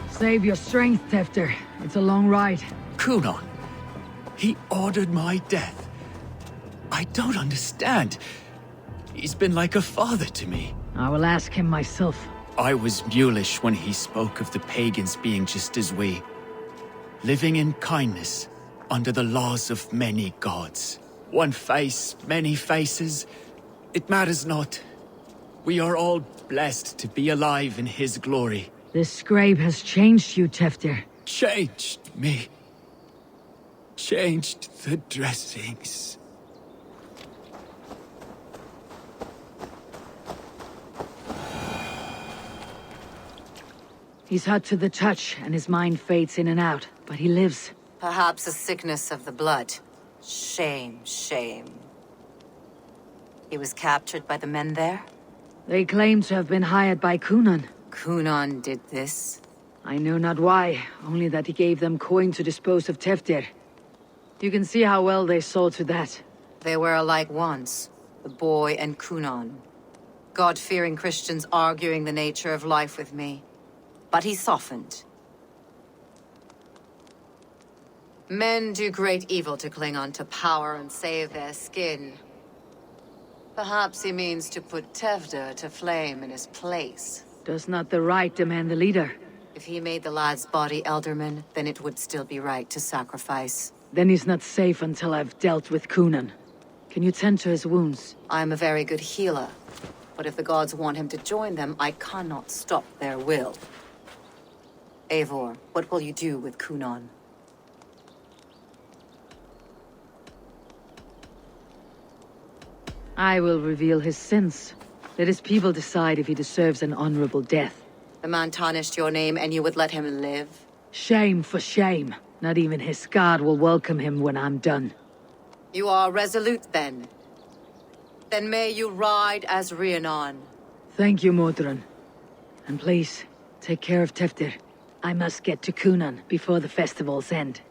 Save your strength, Tefter. It's a long ride. Kunan, he ordered my death. I don't understand. He's been like a father to me. I will ask him myself. I was mulish when he spoke of the pagans being just as we. Living in kindness, under the laws of many gods. One face, many faces. It matters not. We are all blessed to be alive in his glory. This scrape has changed you, Tefter. Changed me. Changed the dressings. He's hurt to the touch, and his mind fades in and out, but he lives. Perhaps a sickness of the blood. Shame, shame. He was captured by the men there? They claim to have been hired by Kunan. Kunan did this? I know not why, only that he gave them coin to dispose of Teftir. You can see how well they saw to that. They were alike once, the boy and Kunan. God-fearing Christians arguing the nature of life with me. But he softened. Men do great evil to cling on to power and save their skin. Perhaps he means to put Tevder to flame in his place. Does not the right demand the leader? If he made the lad's body Elderman, then it would still be right to sacrifice. Then he's not safe until I've dealt with Kunan. Can you tend to his wounds? I am a very good healer. But if the gods want him to join them, I cannot stop their will. Eivor, what will you do with Kunan? I will reveal his sins. Let his people decide if he deserves an honorable death. The man tarnished your name and you would let him live? Shame for shame. Not even his guard will welcome him when I'm done. You are resolute then. Then may you ride as Rhiannon. Thank you, Modron. And please, take care of Teftir. I must get to Kunan before the festival's end.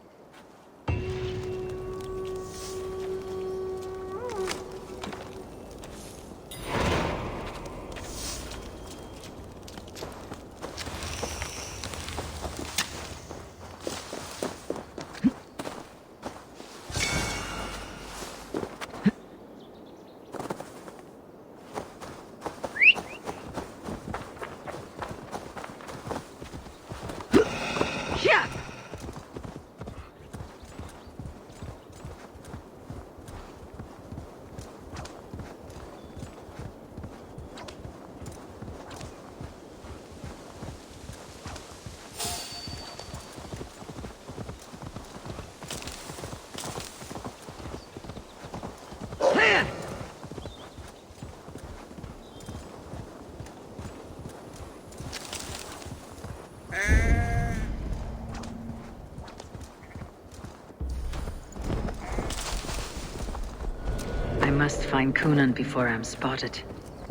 I must find Kunan before I'm spotted.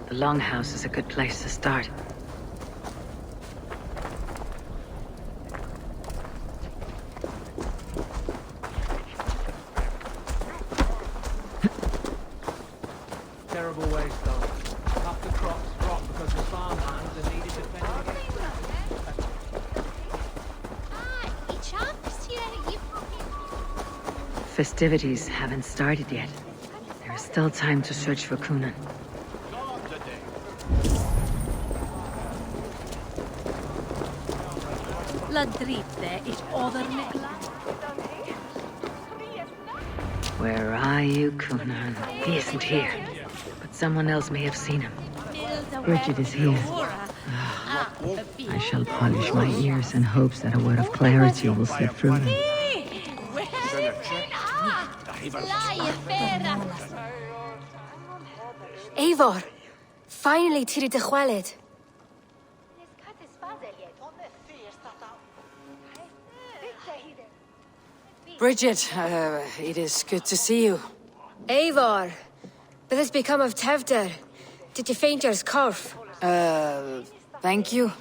The Longhouse is a good place to start. Terrible waste, though. Half the crops drop because the farmhands are needed defending against. Festivities haven't started yet. There is still time to search for Kunan. La dritte is overne. Where are you, Kunan? He isn't here. But someone else may have seen him. Bridget is here. I shall polish my ears in hopes that a word of clarity will slip through them. Eivor! Finally tiri de chwaled. Bridget, it is good to see you. Eivor! What has become of Tevder? Did you faint your scarf? Thank you.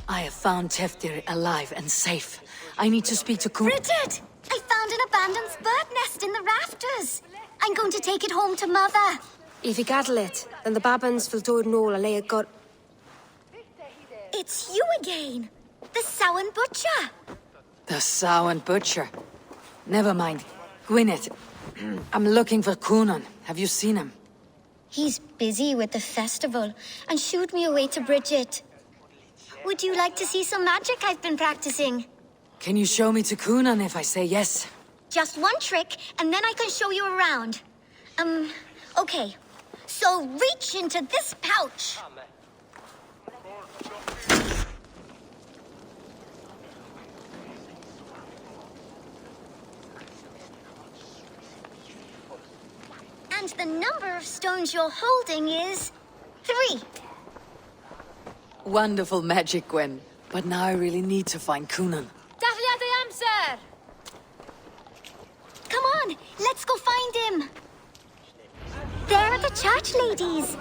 I have found Teftir alive and safe. I need to speak to Bridget! I found an abandoned bird nest in the rafters. I'm going to take it home to Mother. If you gather it, then the Babans will do it all a got. It's you again! The Samhain Butcher! The Samhain Butcher. Never mind. Gwyneth, I'm looking for Kunan. Have you seen him? He's busy with the festival and shooed me away to Bridget. Would you like to see some magic I've been practicing? Can you show me to Kunan if I say yes? Just one trick, and then I can show you around. Okay. So reach into this pouch. And the number of stones you're holding is 3. Wonderful magic, Gwen. But now I really need to find Coonan. Dahlia de amser! Come on, let's go find him. There are the church ladies.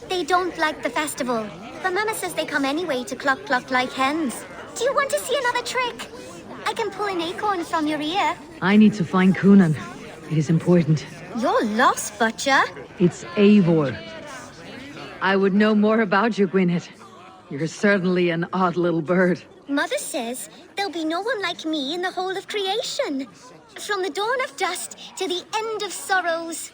They don't like the festival, but Mama says they come anyway to cluck cluck like hens. Do you want to see another trick? I can pull an acorn from your ear. I need to find Coonan. It is important. You're lost, Butcher. It's Eivor. I would know more about you, Gwyneth. You're certainly an odd little bird. Mother says there'll be no one like me in the whole of creation. From the dawn of dust to the end of sorrows.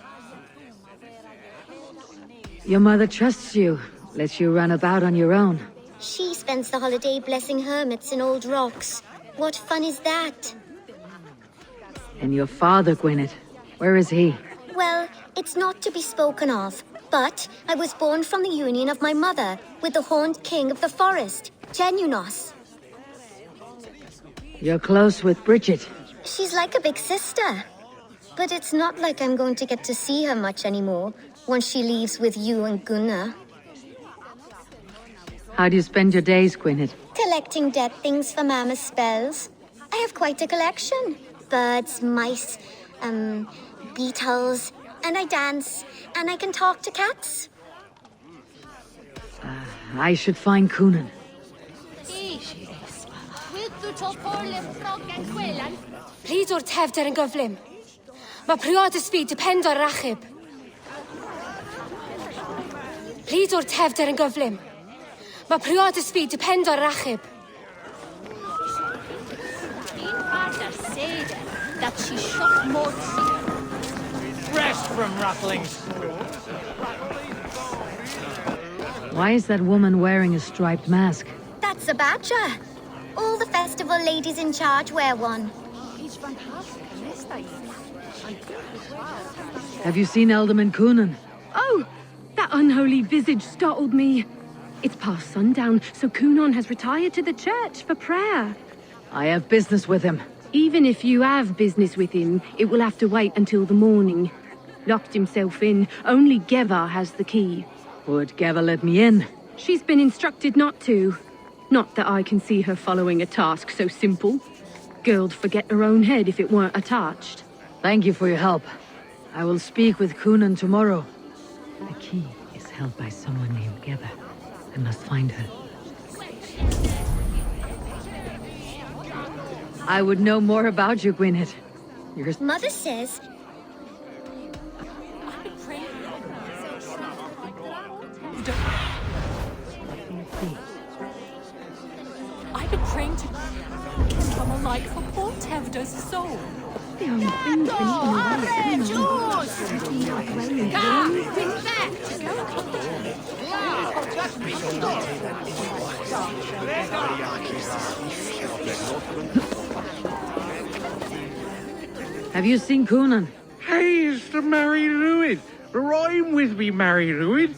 Your mother trusts you, lets you run about on your own. She spends the holiday blessing hermits in old rocks. What fun is that? And your father, Gwyneth, where is he? Well, it's not to be spoken of, but I was born from the union of my mother with the horned king of the forest, Genunos. You're close with Bridget. She's like a big sister. But it's not like I'm going to get to see her much anymore once she leaves with you and Gunnar. How do you spend your days, Gwyneth? Collecting dead things for Mama's spells. I have quite a collection. Birds, mice, beetles, and I dance, and I can talk to cats. I should find Coonan. Please o'r tefder yn gyflym. Mae priod y sbyd depend o'r rachub. Please o'r tefder yn gyflym. Mae priod y sbyd depend o'r rachub. That she shot more. Rest from rattlings. Why is that woman wearing a striped mask? That's a badger. All the festival ladies in charge wear one. Have you seen Alderman Coonan? Oh, that unholy visage startled me. It's past sundown, so Coonan has retired to the church for prayer. I have business with him. Even if you have business with him, it will have to wait until the morning. Locked himself in. Only Geva has the key. Would Geva let me in? She's been instructed not to. Not that I can see her following a task so simple. Girl'd forget her own head if it weren't attached. Thank you for your help. I will speak with Coonan tomorrow. The key is held by someone named Geva. I must find her. I would know more about you, Gwyneth. Mother says... I've been praying to come alive for poor Tevda's soul. The only thing that's been eaten Have you seen Coonan? Hey, it's the Mary Lewis. Rhyme with me, Mary Lewis.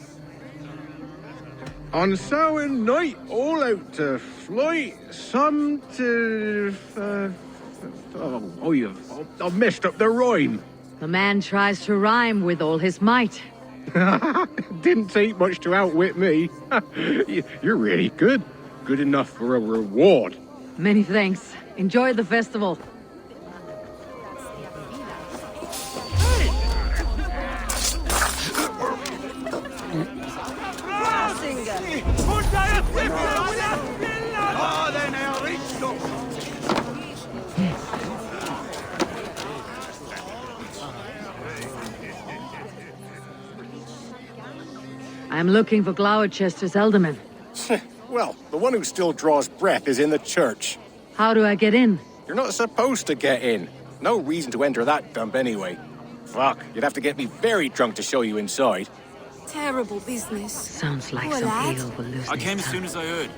On Samhain night, all out to flight, some to... I've messed up the rhyme. The man tries to rhyme with all his might. Didn't take much to outwit me. You're really good. Good enough for a reward. Many thanks. Enjoy the festival. I'm looking for Gloucester's alderman. Well, the one who still draws breath is in the church. How do I get in? You're not supposed to get in. No reason to enter that dump anyway. Fuck, you'd have to get me very drunk to show you inside. Terrible business. Sounds like Poor some lad. ale will lose I came his as soon as I heard.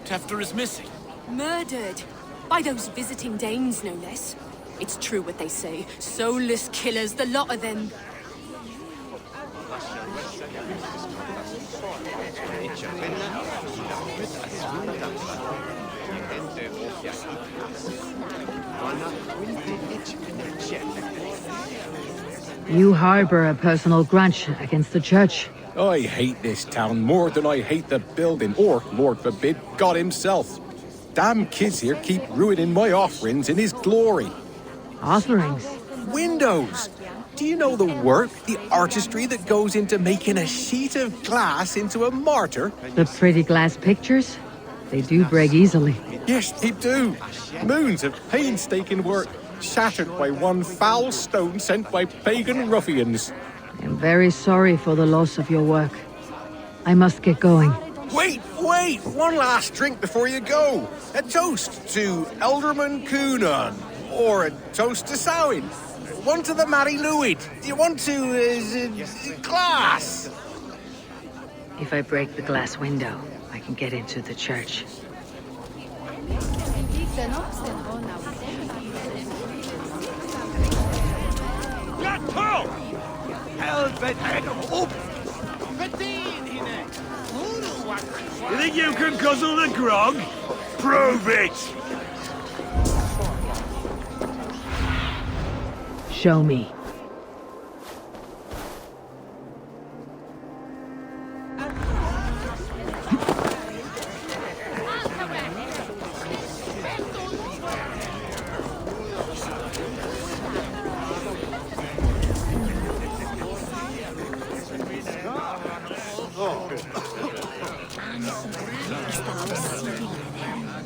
Tefter is missing. Murdered. By those visiting Danes, no less. It's true what they say. Soulless killers, the lot of them. You harbor a personal grudge against the church. I hate this town more than I hate the building, or, Lord forbid, God himself. Damn kids here keep ruining my offerings in his glory. Offerings? Windows! Do you know the work, the artistry that goes into making a sheet of glass into a martyr? The pretty glass pictures? They do break easily. Yes, they do. Moons of painstaking work, shattered by one foul stone sent by pagan ruffians. I'm very sorry for the loss of your work. I must get going. Wait! One last drink before you go. A toast to Elderman Coonan. Or a toast to Samhain. One to the Mary Louis. Do you want to, glass? If I break the glass window, I can get into the church. You think you can guzzle the grog? Prove it! Show me.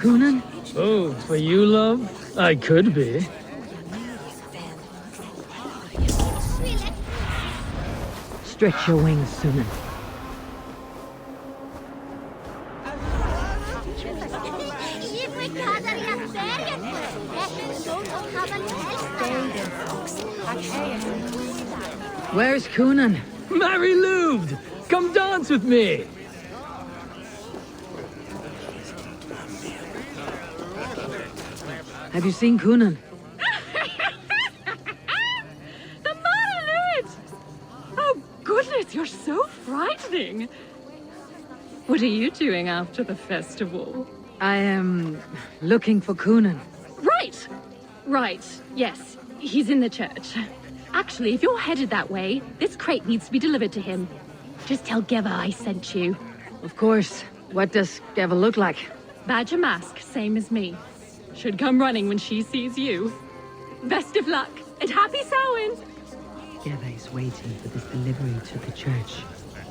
Coonan? Oh, for you, love? I could be. Stretch your wings, Sunan. Where's Coonan? Mary Louved! Come dance with me! Have you seen Coonan? The Monolith! Oh, goodness, you're so frightening. What are you doing after the festival? I am looking for Coonan. Right, yes. He's in the church. Actually, if you're headed that way, this crate needs to be delivered to him. Just tell Geva I sent you. Of course. What does Geva look like? Badger mask, same as me. Should come running when she sees you. Best of luck, and happy Samhain! Geva is waiting for this delivery to the church.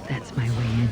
That's my way in.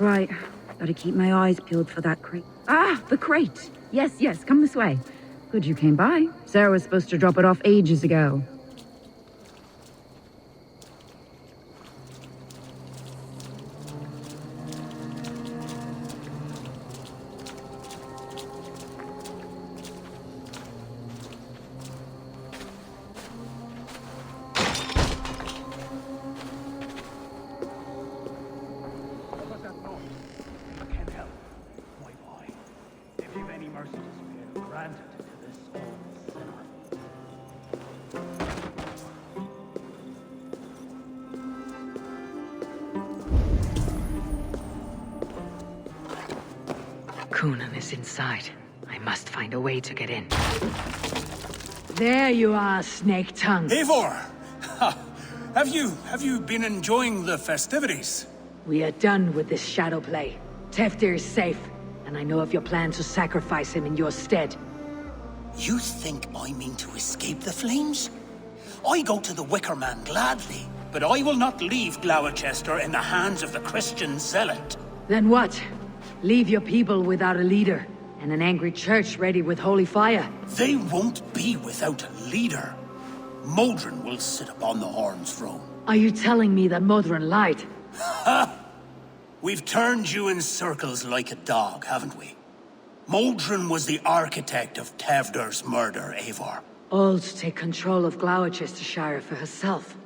Right. Gotta keep my eyes peeled for that crate. Ah, the crate! Yes, come this way. Good you came by. Sarah was supposed to drop it off ages ago. Coonan is inside. I must find a way to get in. There you are, Snake Tongue. Eivor! Have you been enjoying the festivities? We are done with this shadow play. Teftir is safe, and I know of your plan to sacrifice him in your stead. You think I mean to escape the flames? I go to the Wicker Man gladly, but I will not leave Gloucester in the hands of the Christian zealot. Then what? Leave your people without a leader, and an angry church ready with holy fire. They won't be without a leader. Modron will sit upon the Horn's throne. Are you telling me that Modron lied? Ha! We've turned you in circles like a dog, haven't we? Modron was the architect of Tevder's murder, Eivor. All to take control of Gloucestershire for herself.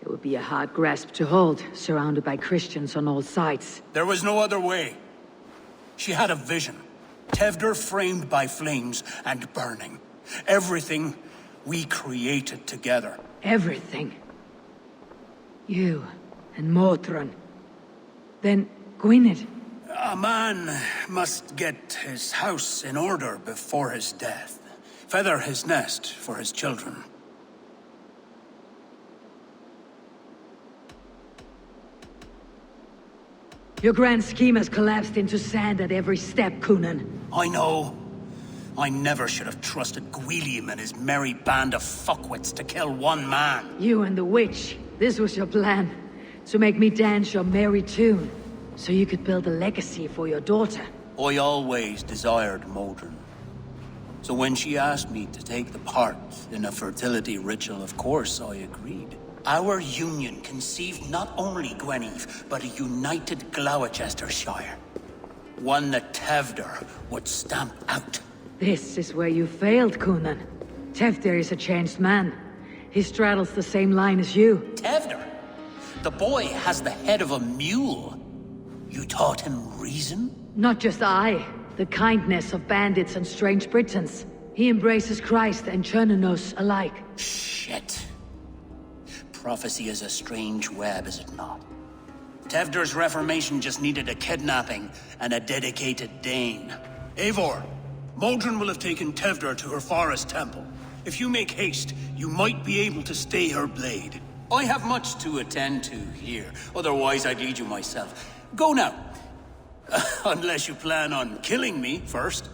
It would be a hard grasp to hold, surrounded by Christians on all sides. There was no other way. She had a vision. Tevder framed by flames and burning. Everything we created together. Everything. You and Modron. Then Gwynedd. A man must get his house in order before his death. Feather his nest for his children. Your grand scheme has collapsed into sand at every step, Coonan. I know. I never should have trusted Gwilliam and his merry band of fuckwits to kill one man. You and the witch. This was your plan. To make me dance your merry tune. So you could build a legacy for your daughter. I always desired Modron. So when she asked me to take the part in a fertility ritual, of course I agreed. Our union conceived not only Gweneve, but a united Gloucestershire. One that Tevder would stamp out. This is where you failed, Coonan. Tevder is a changed man. He straddles the same line as you. Tevder? The boy has the head of a mule. You taught him reason? Not just I. The kindness of bandits and strange Britons. He embraces Christ and Chernanos alike. Shit. Prophecy is a strange web, is it not? Tevder's reformation just needed a kidnapping and a dedicated Dane. Eivor, Modron will have taken Tevder to her forest temple. If you make haste, you might be able to stay her blade. I have much to attend to here, otherwise I'd lead you myself. Go now. Unless you plan on killing me first.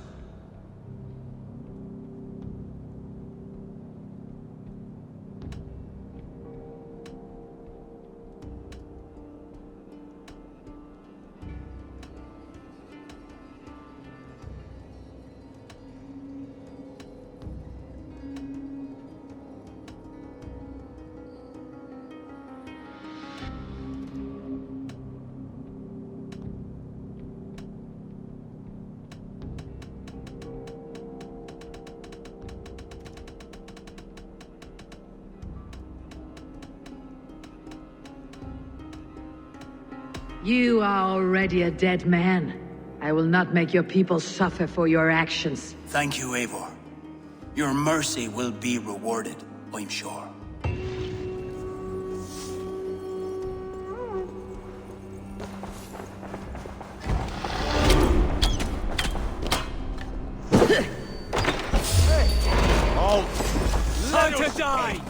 You are already a dead man. I will not make your people suffer for your actions. Thank you, Eivor. Your mercy will be rewarded, I'm sure. Oh, time to die!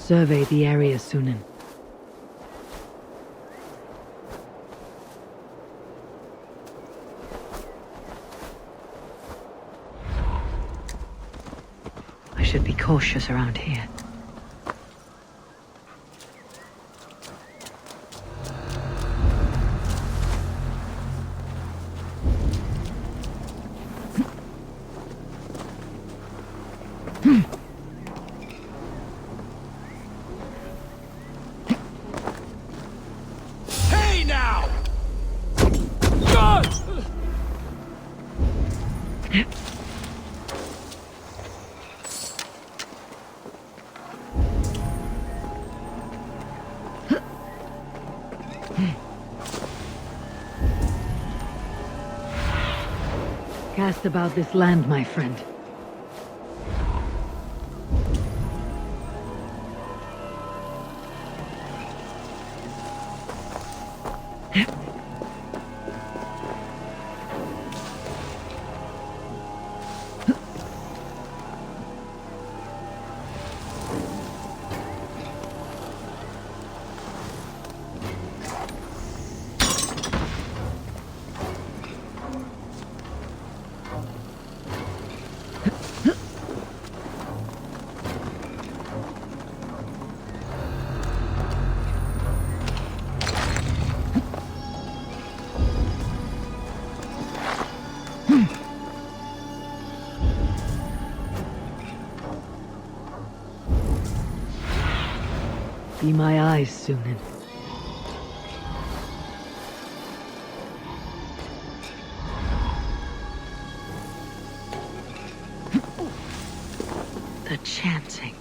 Survey the area, Sunan. I should be cautious around here. Cast about this land, my friend. Be my eyes, Sunan. The chanting.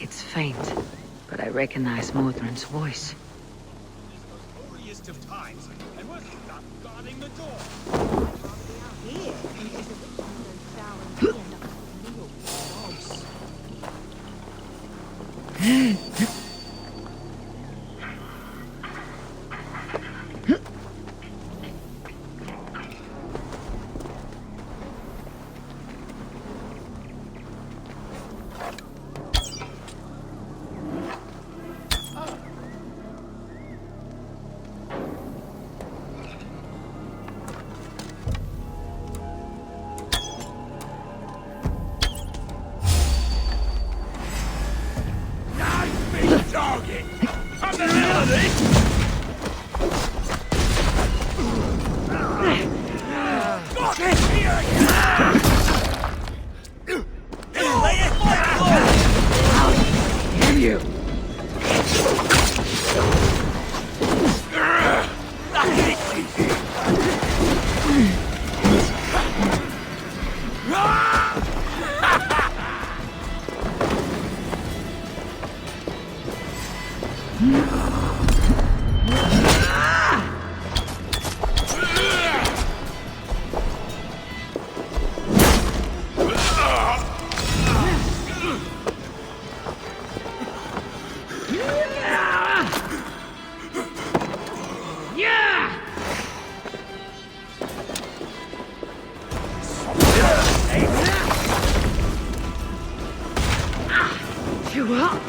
It's faint, but I recognize Modron's voice. Holiest of times, and we're stuck guarding the door. Target! I'm the reality! God, it's here! Lay it down! Damn you! You up?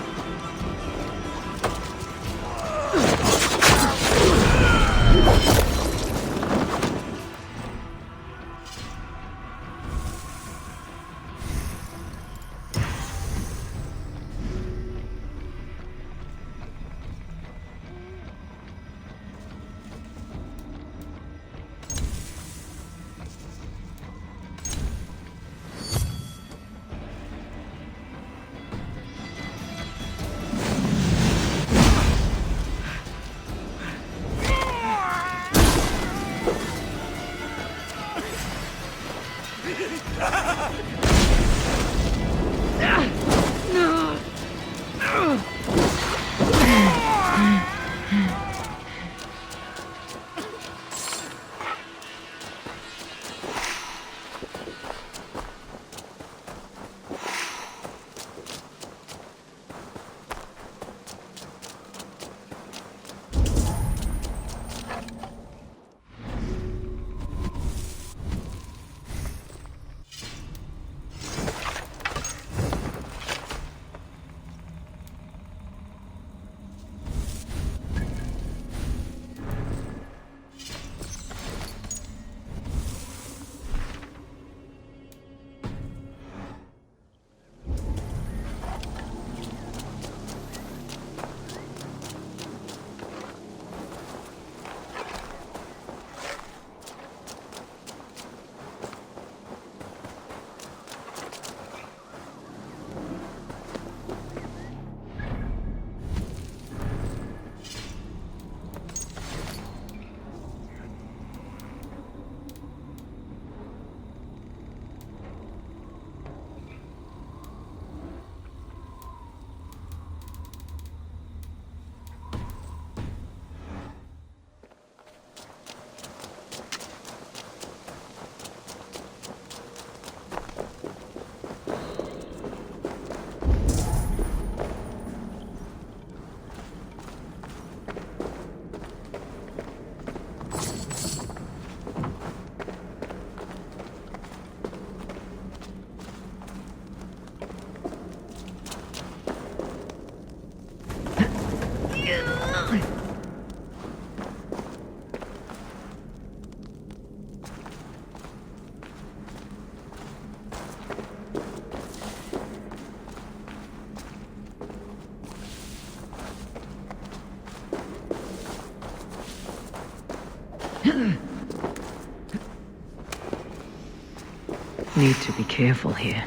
Need to be careful here.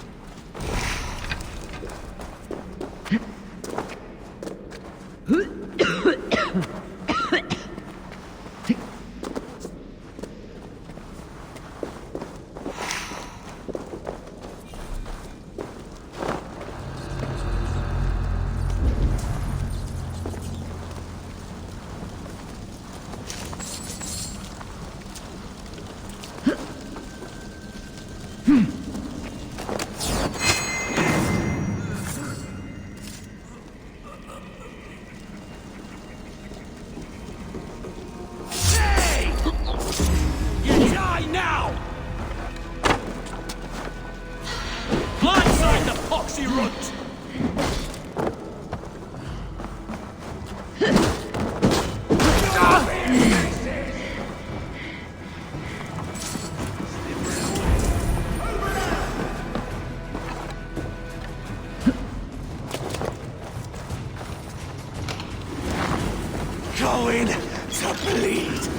Going to bleed.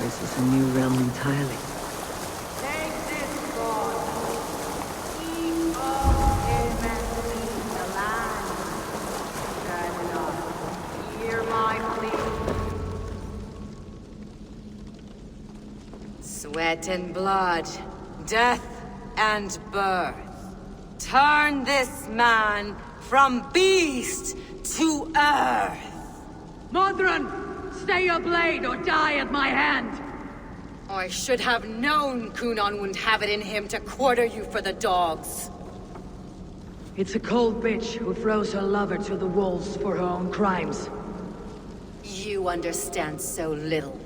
This is a new realm entirely. Sweat and blood, death and birth. Turn this man from beast to earth. Modron, stay your blade or die at my hand. I should have known Kunan wouldn't have it in him to quarter you for the dogs. It's a cold bitch who throws her lover to the wolves for her own crimes. You understand so little.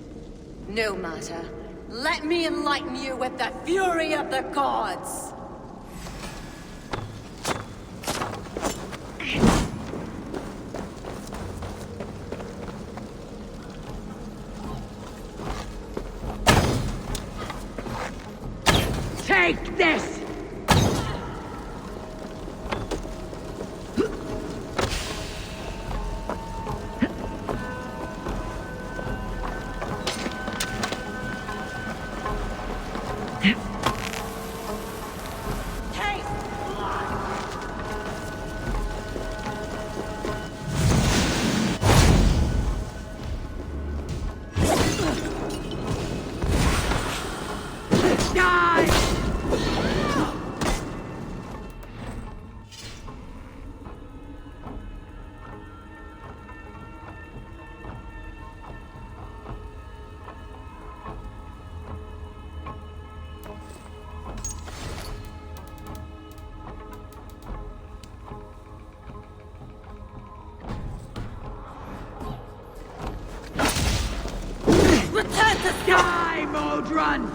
No matter. Let me enlighten you with the fury of the gods! Take this! the sky, Modron!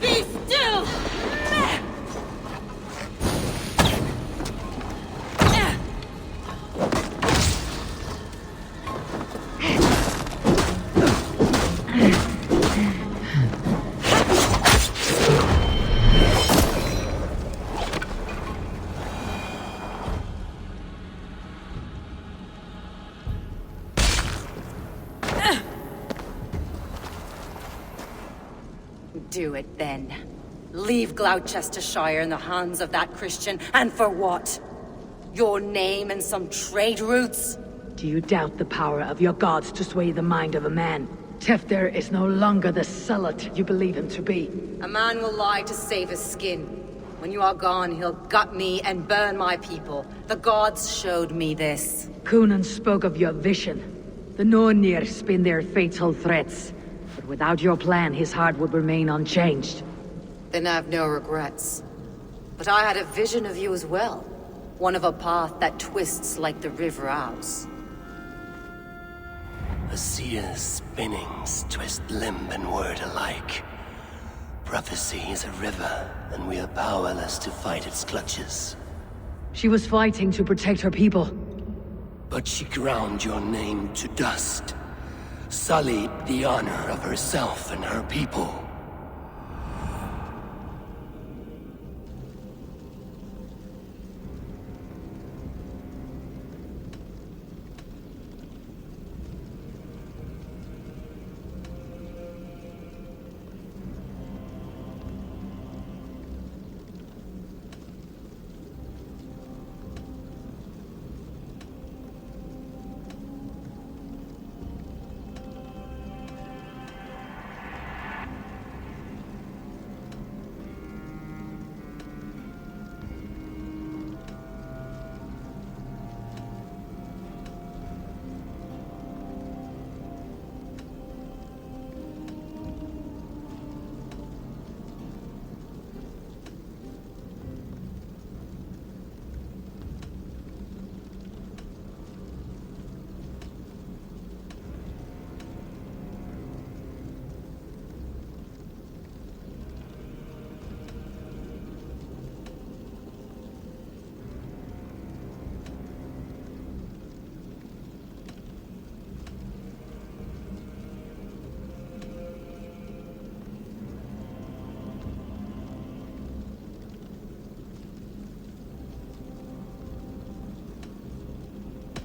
Be still! Do it then. Leave Gloucestershire in the hands of that Christian, and for what? Your name and some trade routes? Do you doubt the power of your gods to sway the mind of a man? Tefter is no longer the zealot you believe him to be. A man will lie to save his skin. When you are gone, he'll gut me and burn my people. The gods showed me this. Cunan spoke of your vision. The Nornir spin their fatal threats. But without your plan, his heart would remain unchanged. Then I have no regrets. But I had a vision of you as well. One of a path that twists like the River Ouse. The seer's spinnings twist limb and word alike. Prophecy is a river, and we are powerless to fight its clutches. She was fighting to protect her people. But she ground your name to dust. Sullied the honor of herself and her people.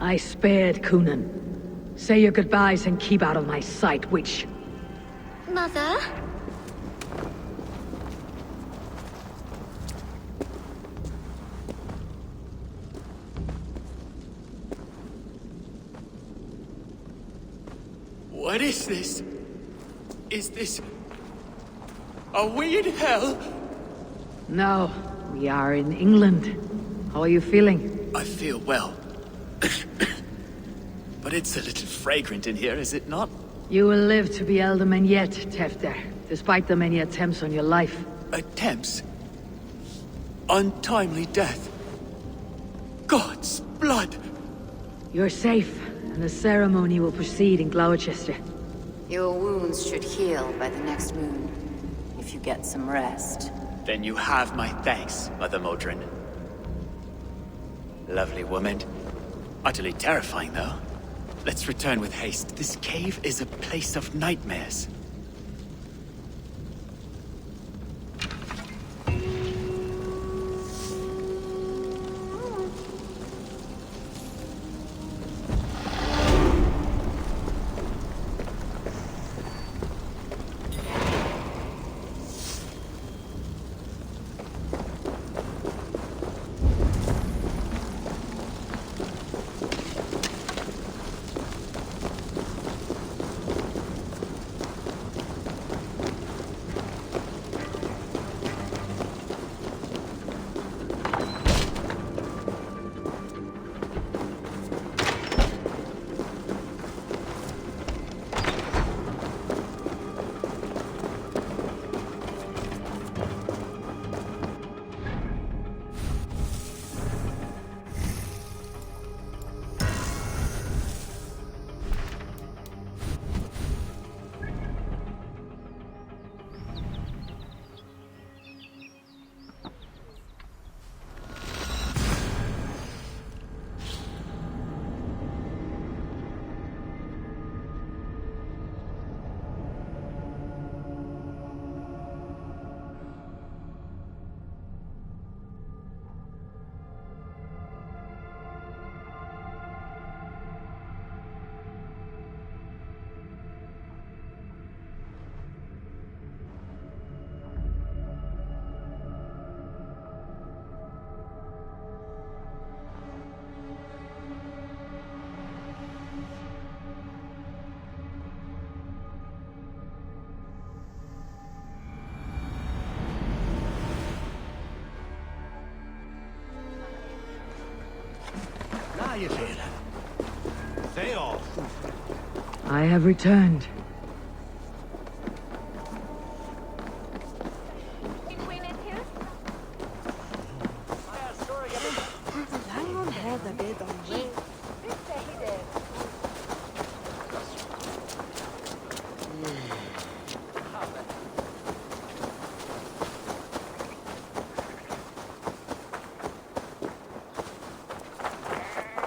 I spared Cunan. Say your goodbyes and keep out of my sight, witch. Mother? What is this? Is this... Are we in hell? No, we are in England. How are you feeling? I feel well. But it's a little fragrant in here, is it not? You will live to be Elderman yet, Tefter, despite the many attempts on your life. Attempts? Untimely death? God's blood! You're safe, and the ceremony will proceed in Gloucester. Your wounds should heal by the next moon, if you get some rest. Then you have my thanks, Mother Modron. Lovely woman. Utterly terrifying, though. Let's return with haste. This cave is a place of nightmares. I have returned.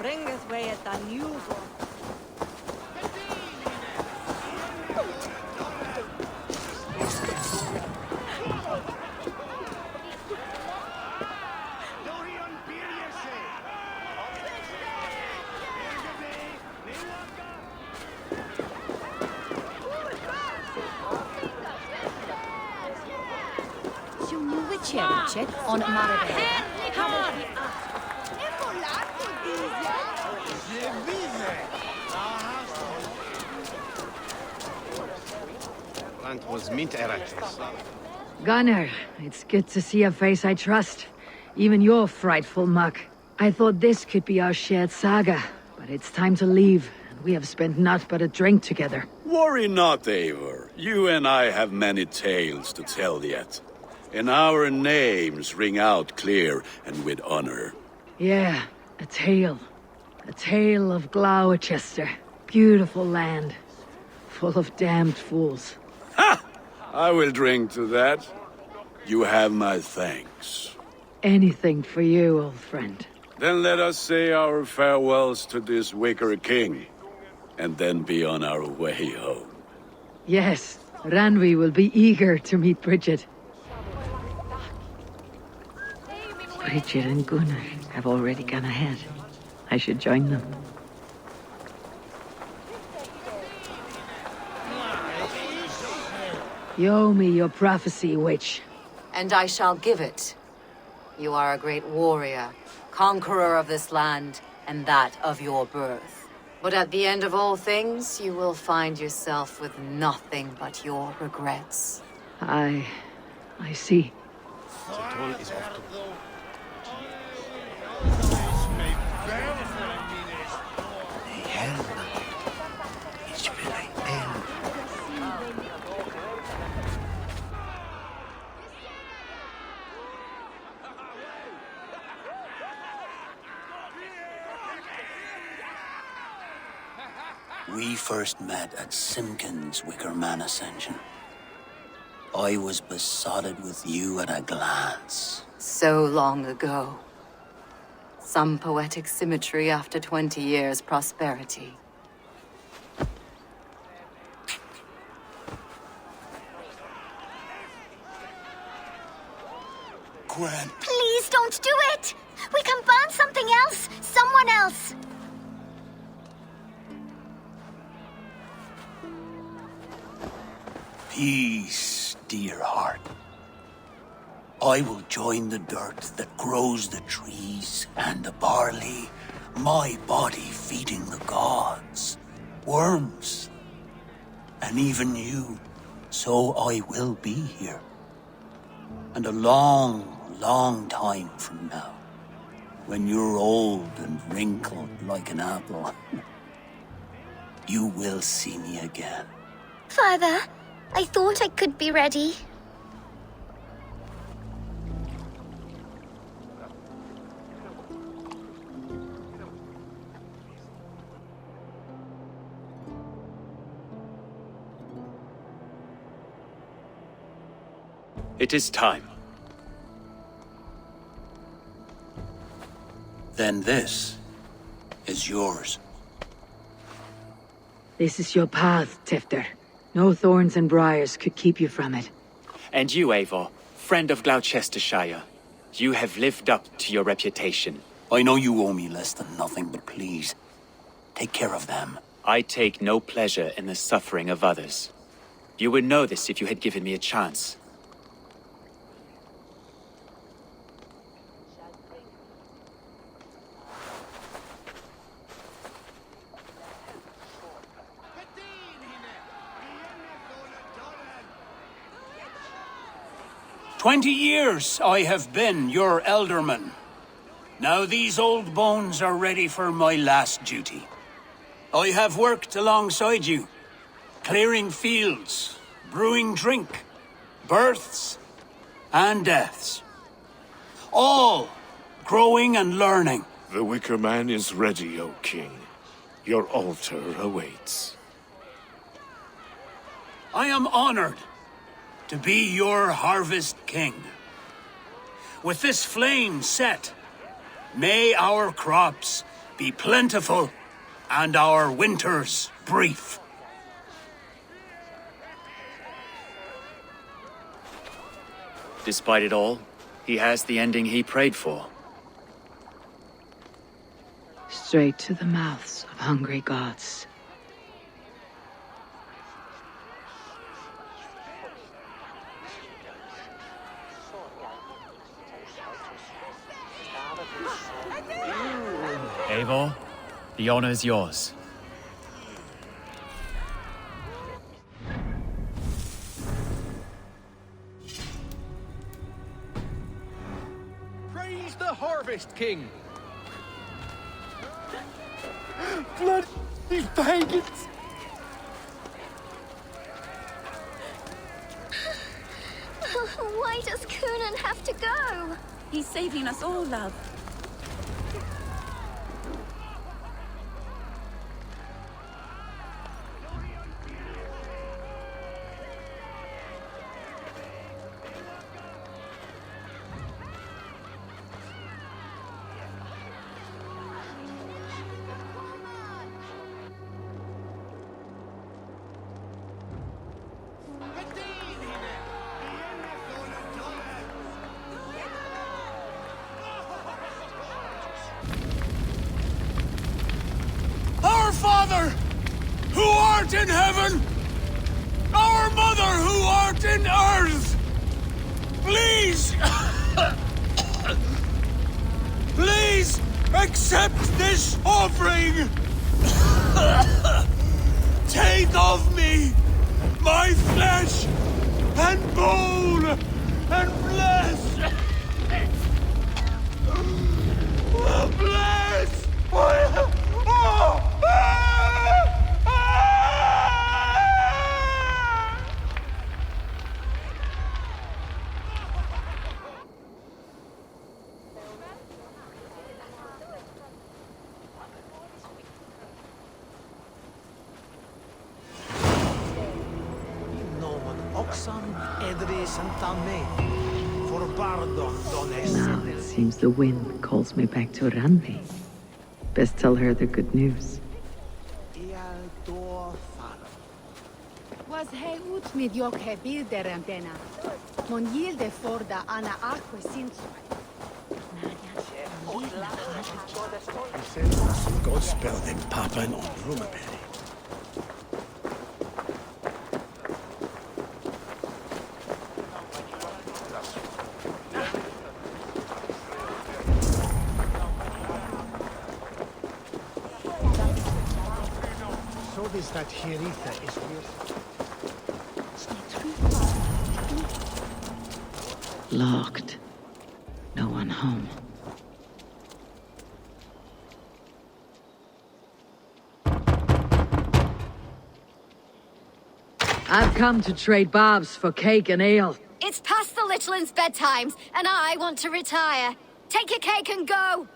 Bring us way at the new one. Check on Maribel. Plant was mint erectus. Gunnar, it's good to see a face I trust. Even your frightful muck. I thought this could be our shared saga, but it's time to leave, and we have spent naught but a drink together. Worry not, Eivor. You and I have many tales to tell yet. And our names ring out clear and with honor. Yeah, a tale. A tale of Gloucester. Beautiful land. Full of damned fools. Ha! I will drink to that. You have my thanks. Anything for you, old friend. Then let us say our farewells to this Wicker King, and then be on our way home. Yes, Ranvi will be eager to meet Bridget. Bridget and Gunnar have already gone ahead. I should join them. You owe me your prophecy, witch. And I shall give it. You are a great warrior, conqueror of this land, and that of your birth. But at the end of all things, you will find yourself with nothing but your regrets. I see. We first met at Simpkins' Wickerman Ascension. I was besotted with you at a glance. So long ago. Some poetic symmetry after 20 years' prosperity. Gwen. Please don't do it! We can burn something else! Someone else! Peace, dear heart. I will join the dirt that grows the trees and the barley, my body feeding the gods, worms, and even you. So I will be here. And a long, long time from now, when you're old and wrinkled like an apple, you will see me again. Father, I thought I could be ready. It is time. Then this is yours. This is your path, Tifter. No thorns and briars could keep you from it. And you, Eivor, friend of Gloucestershire, you have lived up to your reputation. I know you owe me less than nothing, but please, take care of them. I take no pleasure in the suffering of others. You would know this if you had given me a chance. "20 years I have been your elderman. Now these old bones are ready for my last duty. I have worked alongside you, clearing fields, brewing drink, births and deaths. All growing and learning. The Wicker Man is ready, O King. Your altar awaits. I am honored to be your Harvest King. With this flame set, may our crops be plentiful and our winters brief. Despite it all, he has the ending he prayed for. Straight to the mouths of hungry gods. Eivor, the honor's yours. Praise the Harvest King! Bloody pagans! Why does Coonan have to go? He's saving us all, love. Our Father, who art in heaven, our Mother, who art in earth, please, please accept this offering. Take of me my flesh and bone and bless. Bless. Now it seems the wind calls me back to Randi. Best tell her the good news. Was he ut med jokke bilderen denna. Mon gilde forda ana aqua sinso. God spell them Papa and Rumaberry. So this that Hieritha is real. Locked. No one home. I've come to trade barbs for cake and ale. It's past the Littlins' bedtimes, and I want to retire. Take your cake and go!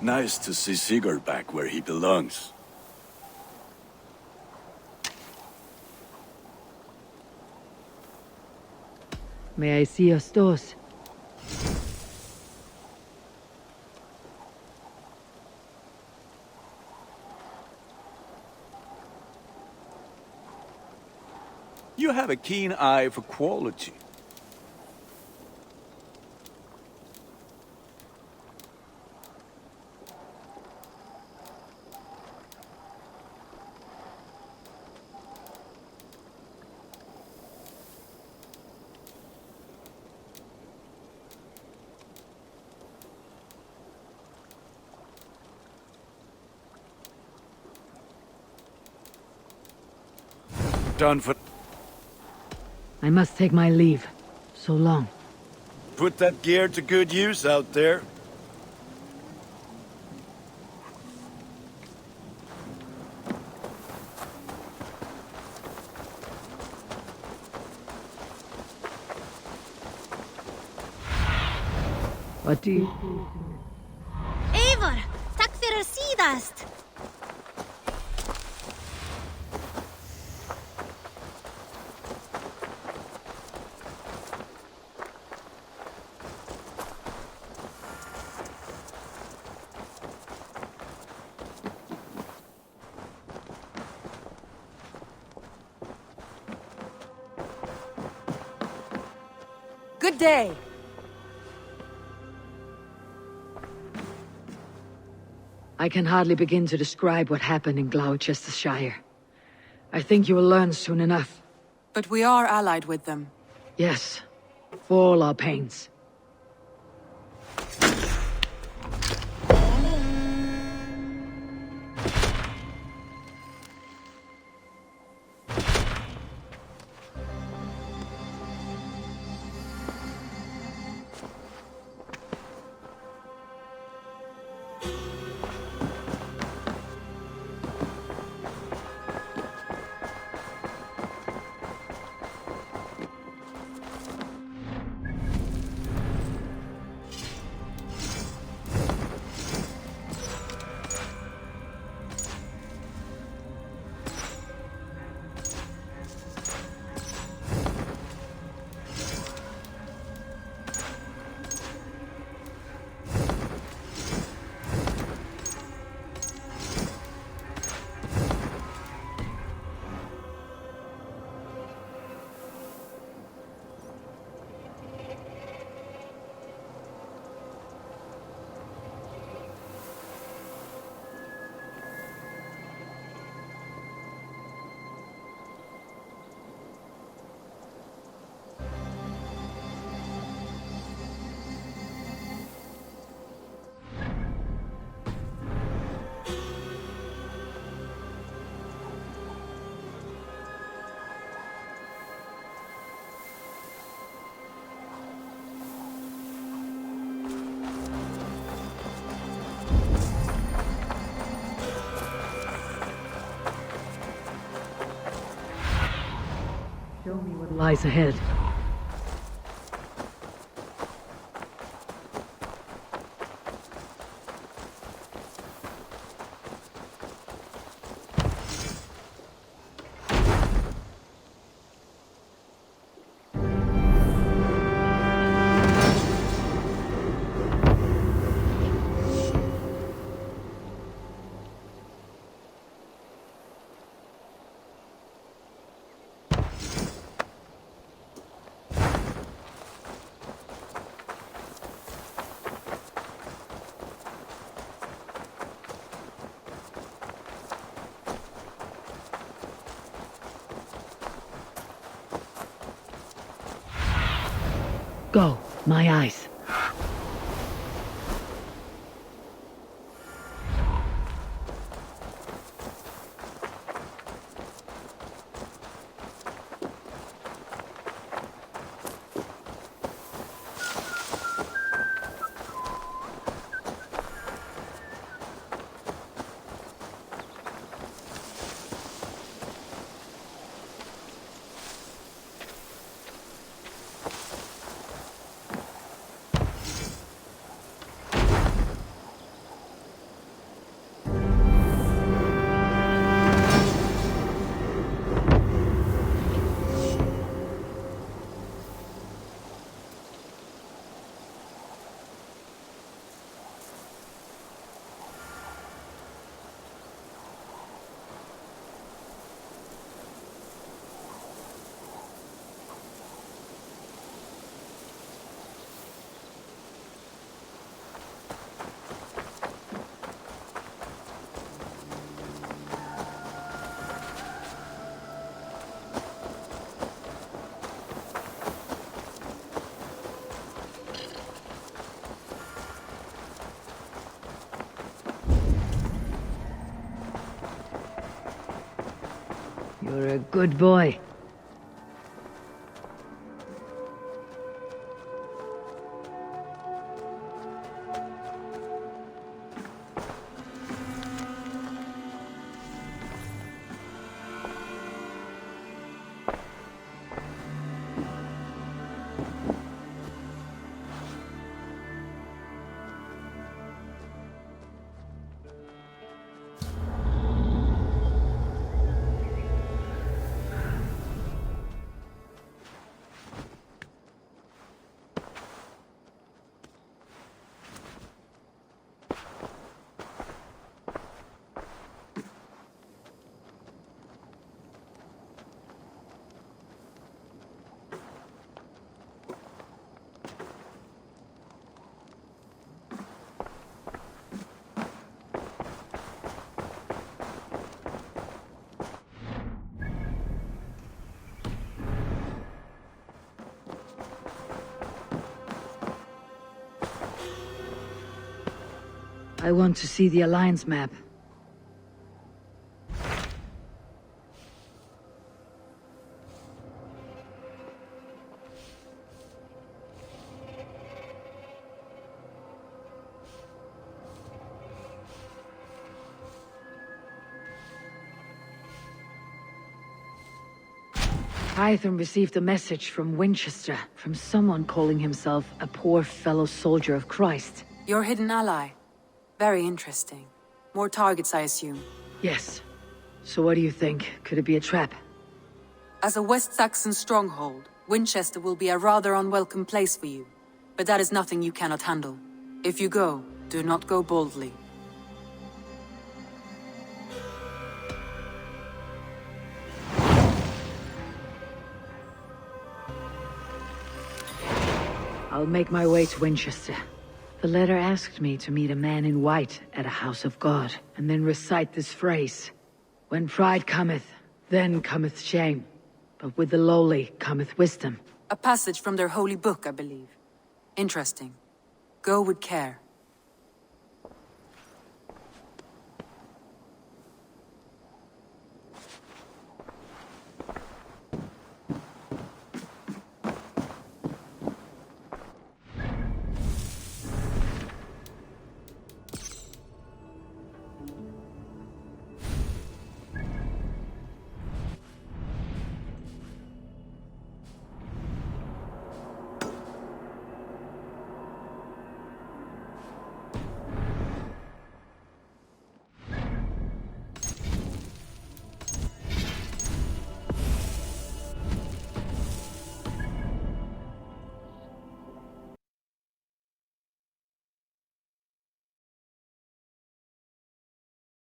Nice to see Sigurd back where he belongs. May I see your stores? You have a keen eye for quality. Done for... I must take my leave. So long. Put that gear to good use out there. What do you... Eivor, tack för sidast. Good day. I can hardly begin to describe what happened in Gloucestershire. I think you will learn soon enough. But we are allied with them. Yes, for all our pains. Show me what lies ahead. Go, my eyes. You're a good boy. I want to see the Alliance map. Hytham received a message from Winchester, from someone calling himself a poor fellow soldier of Christ. Your hidden ally. Very interesting. More targets, I assume. Yes. So what do you think? Could it be a trap? As a West Saxon stronghold, Winchester will be a rather unwelcome place for you. But that is nothing you cannot handle. If you go, do not go boldly. I'll make my way to Winchester. The letter asked me to meet a man in white at a house of God, and then recite this phrase. When pride cometh, then cometh shame. But with the lowly cometh wisdom. A passage from their holy book, I believe. Interesting. Go with care.